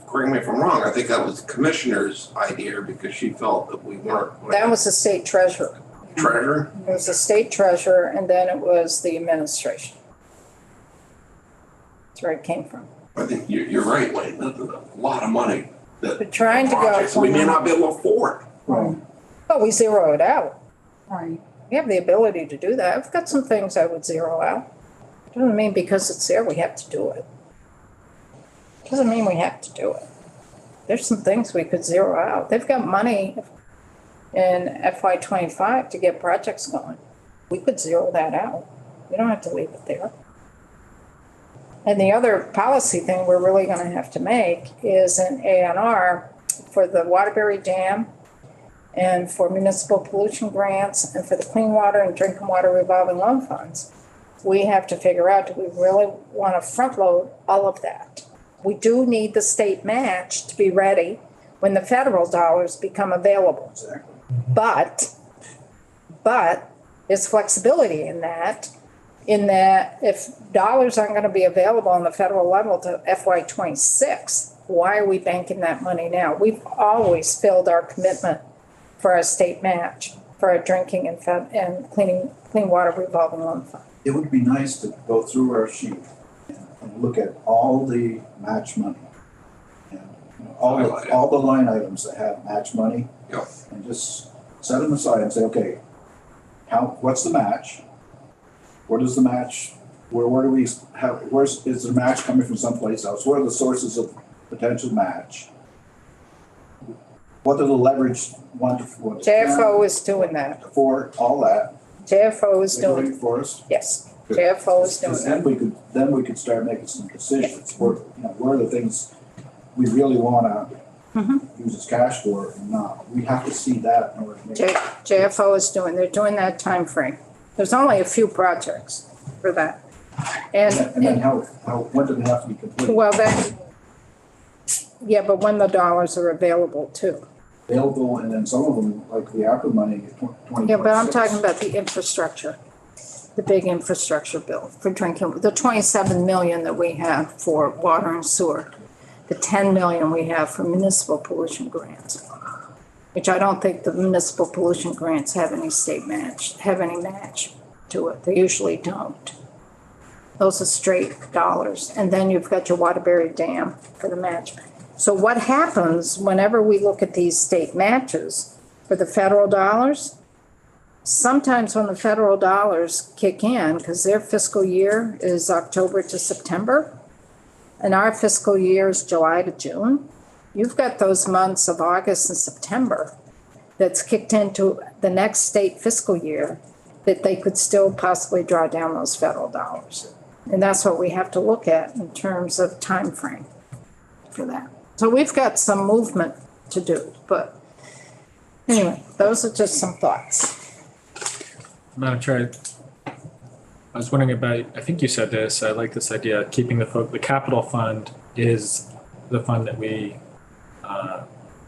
correct me if I'm wrong, I think that was the commissioner's idea because she felt that we weren't. That was the state treasurer. Treasurer? It was the state treasurer, and then it was the administration. That's where it came from. I think you're right, Wayne, that's a lot of money. We're trying to go. Projects we may not be able to afford. Right. But we zero it out. Right. We have the ability to do that. I've got some things I would zero out. Doesn't mean because it's there, we have to do it. Doesn't mean we have to do it. There's some things we could zero out. They've got money in FY 25 to get projects going. We could zero that out. We don't have to leave it there. And the other policy thing we're really going to have to make is an A&R for the Waterbury Dam and for municipal pollution grants and for the clean water and drinking water revolving loan funds. We have to figure out, do we really want to front load all of that? We do need the state match to be ready when the federal dollars become available. But there's flexibility in that in that if dollars aren't gonna be available on the federal level to FY '26, why are we banking that money now? We've always filled our commitment for our state match, for our drinking and clean water revolving loan fund. It would be nice to go through our sheet and look at all the match money. And all the line items that have match money. Yeah. And just set them aside and say, okay, what's the match? Where does the match, where do we have, is the match coming from someplace else? What are the sources of potential match? What do the leverage want to? JFO is doing that. For all that. JFO is They're doing, it for us? yes, JFO is doing Because that. then we could start making some decisions. Where are the things we really wanna use as cash for and not? We have to see that in order to make. JFO is doing, they're doing that time frame. There's only a few projects for that. And then when do they have to be complete? Well, yeah, but when the dollars are available too. Available, and then some of them, like the ARPA money, 2026. Yeah, but I'm talking about the infrastructure, the big infrastructure bill for drinking, the 27 million that we have for water and sewer, the 10 million we have for municipal pollution grants, which I don't think the municipal pollution grants have any match to it. They usually don't. Those are straight dollars. And then you've got your Waterbury Dam for the match. So what happens whenever we look at these state matches for the federal dollars? Sometimes when the federal dollars kick in, because their fiscal year is October to September, and our fiscal year is July to June, you've got those months of August and September that's kicked into the next state fiscal year that they could still possibly draw down those federal dollars. And that's what we have to look at in terms of time frame for that. So we've got some movement to do, but anyway, those are just some thoughts. Madam Chair, I was wondering about, I think you said this, I like this idea, keeping the capital fund is the fund that we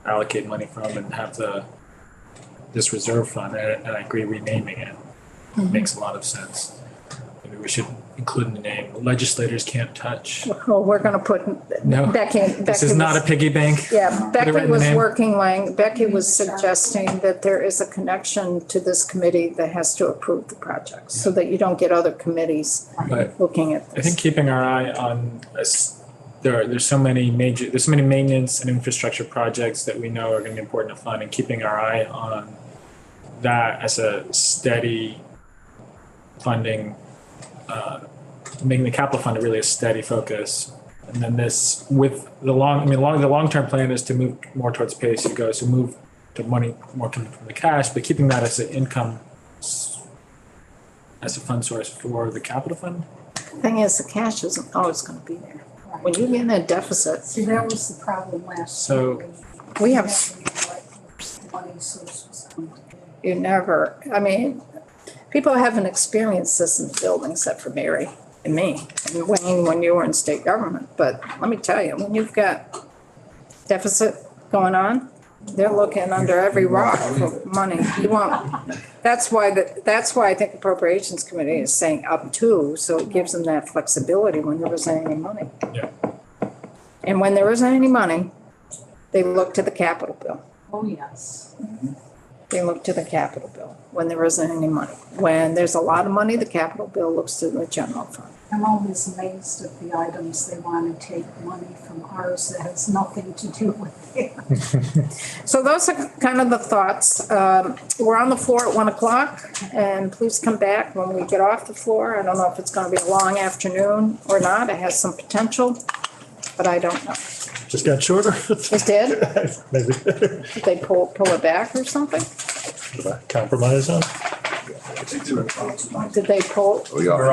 allocate money from and have this reserve fund, and I agree renaming it. Makes a lot of sense. Maybe we should include in the name, legislators can't touch. Well, we're gonna put Becky. This is not a piggy bank. Yeah, Put it right Becky in the was name. Becky was suggesting that there is a connection to this committee that has to approve the project, so that you don't get other committees But looking at this. I think keeping our eye on there's so many maintenance and infrastructure projects that we know are going to be important to fund, and keeping our eye on that as a steady funding, making the capital fund really a steady focus. And then this with the long-term plan is to move more towards pay as you go, so move to money more coming from the cash, but keeping that as an income, as a fund source for the capital fund. Thing is, the cash isn't always gonna be there. When you get in a deficit. See, that was the problem last So year. We have. Money source was going to be. You never, I mean, people haven't experienced this in the building except for Mary and me and Wayne when you were in state government. But let me tell you, when you've got deficit going on, they're looking under every rock for money. You won't, that's why I think the Appropriations Committee is saying up to, so it gives them that flexibility when there isn't any money. Yeah. And when there isn't any money, they look to the capital bill. Oh, yes. They look to the capital bill when there isn't any money. When there's a lot of money, the capital bill looks to the general fund. I'm always amazed at the items they want to take money from ours that has nothing to do with it. So those are kind of the thoughts. We're on the floor at 1 o'clock, and please come back when we get off the floor. I don't know if it's going to be a long afternoon or not. It has some potential, but I don't know. Just got shorter. It did? Maybe. Did they pull it back or something? Compromise on. Did they pull? We are.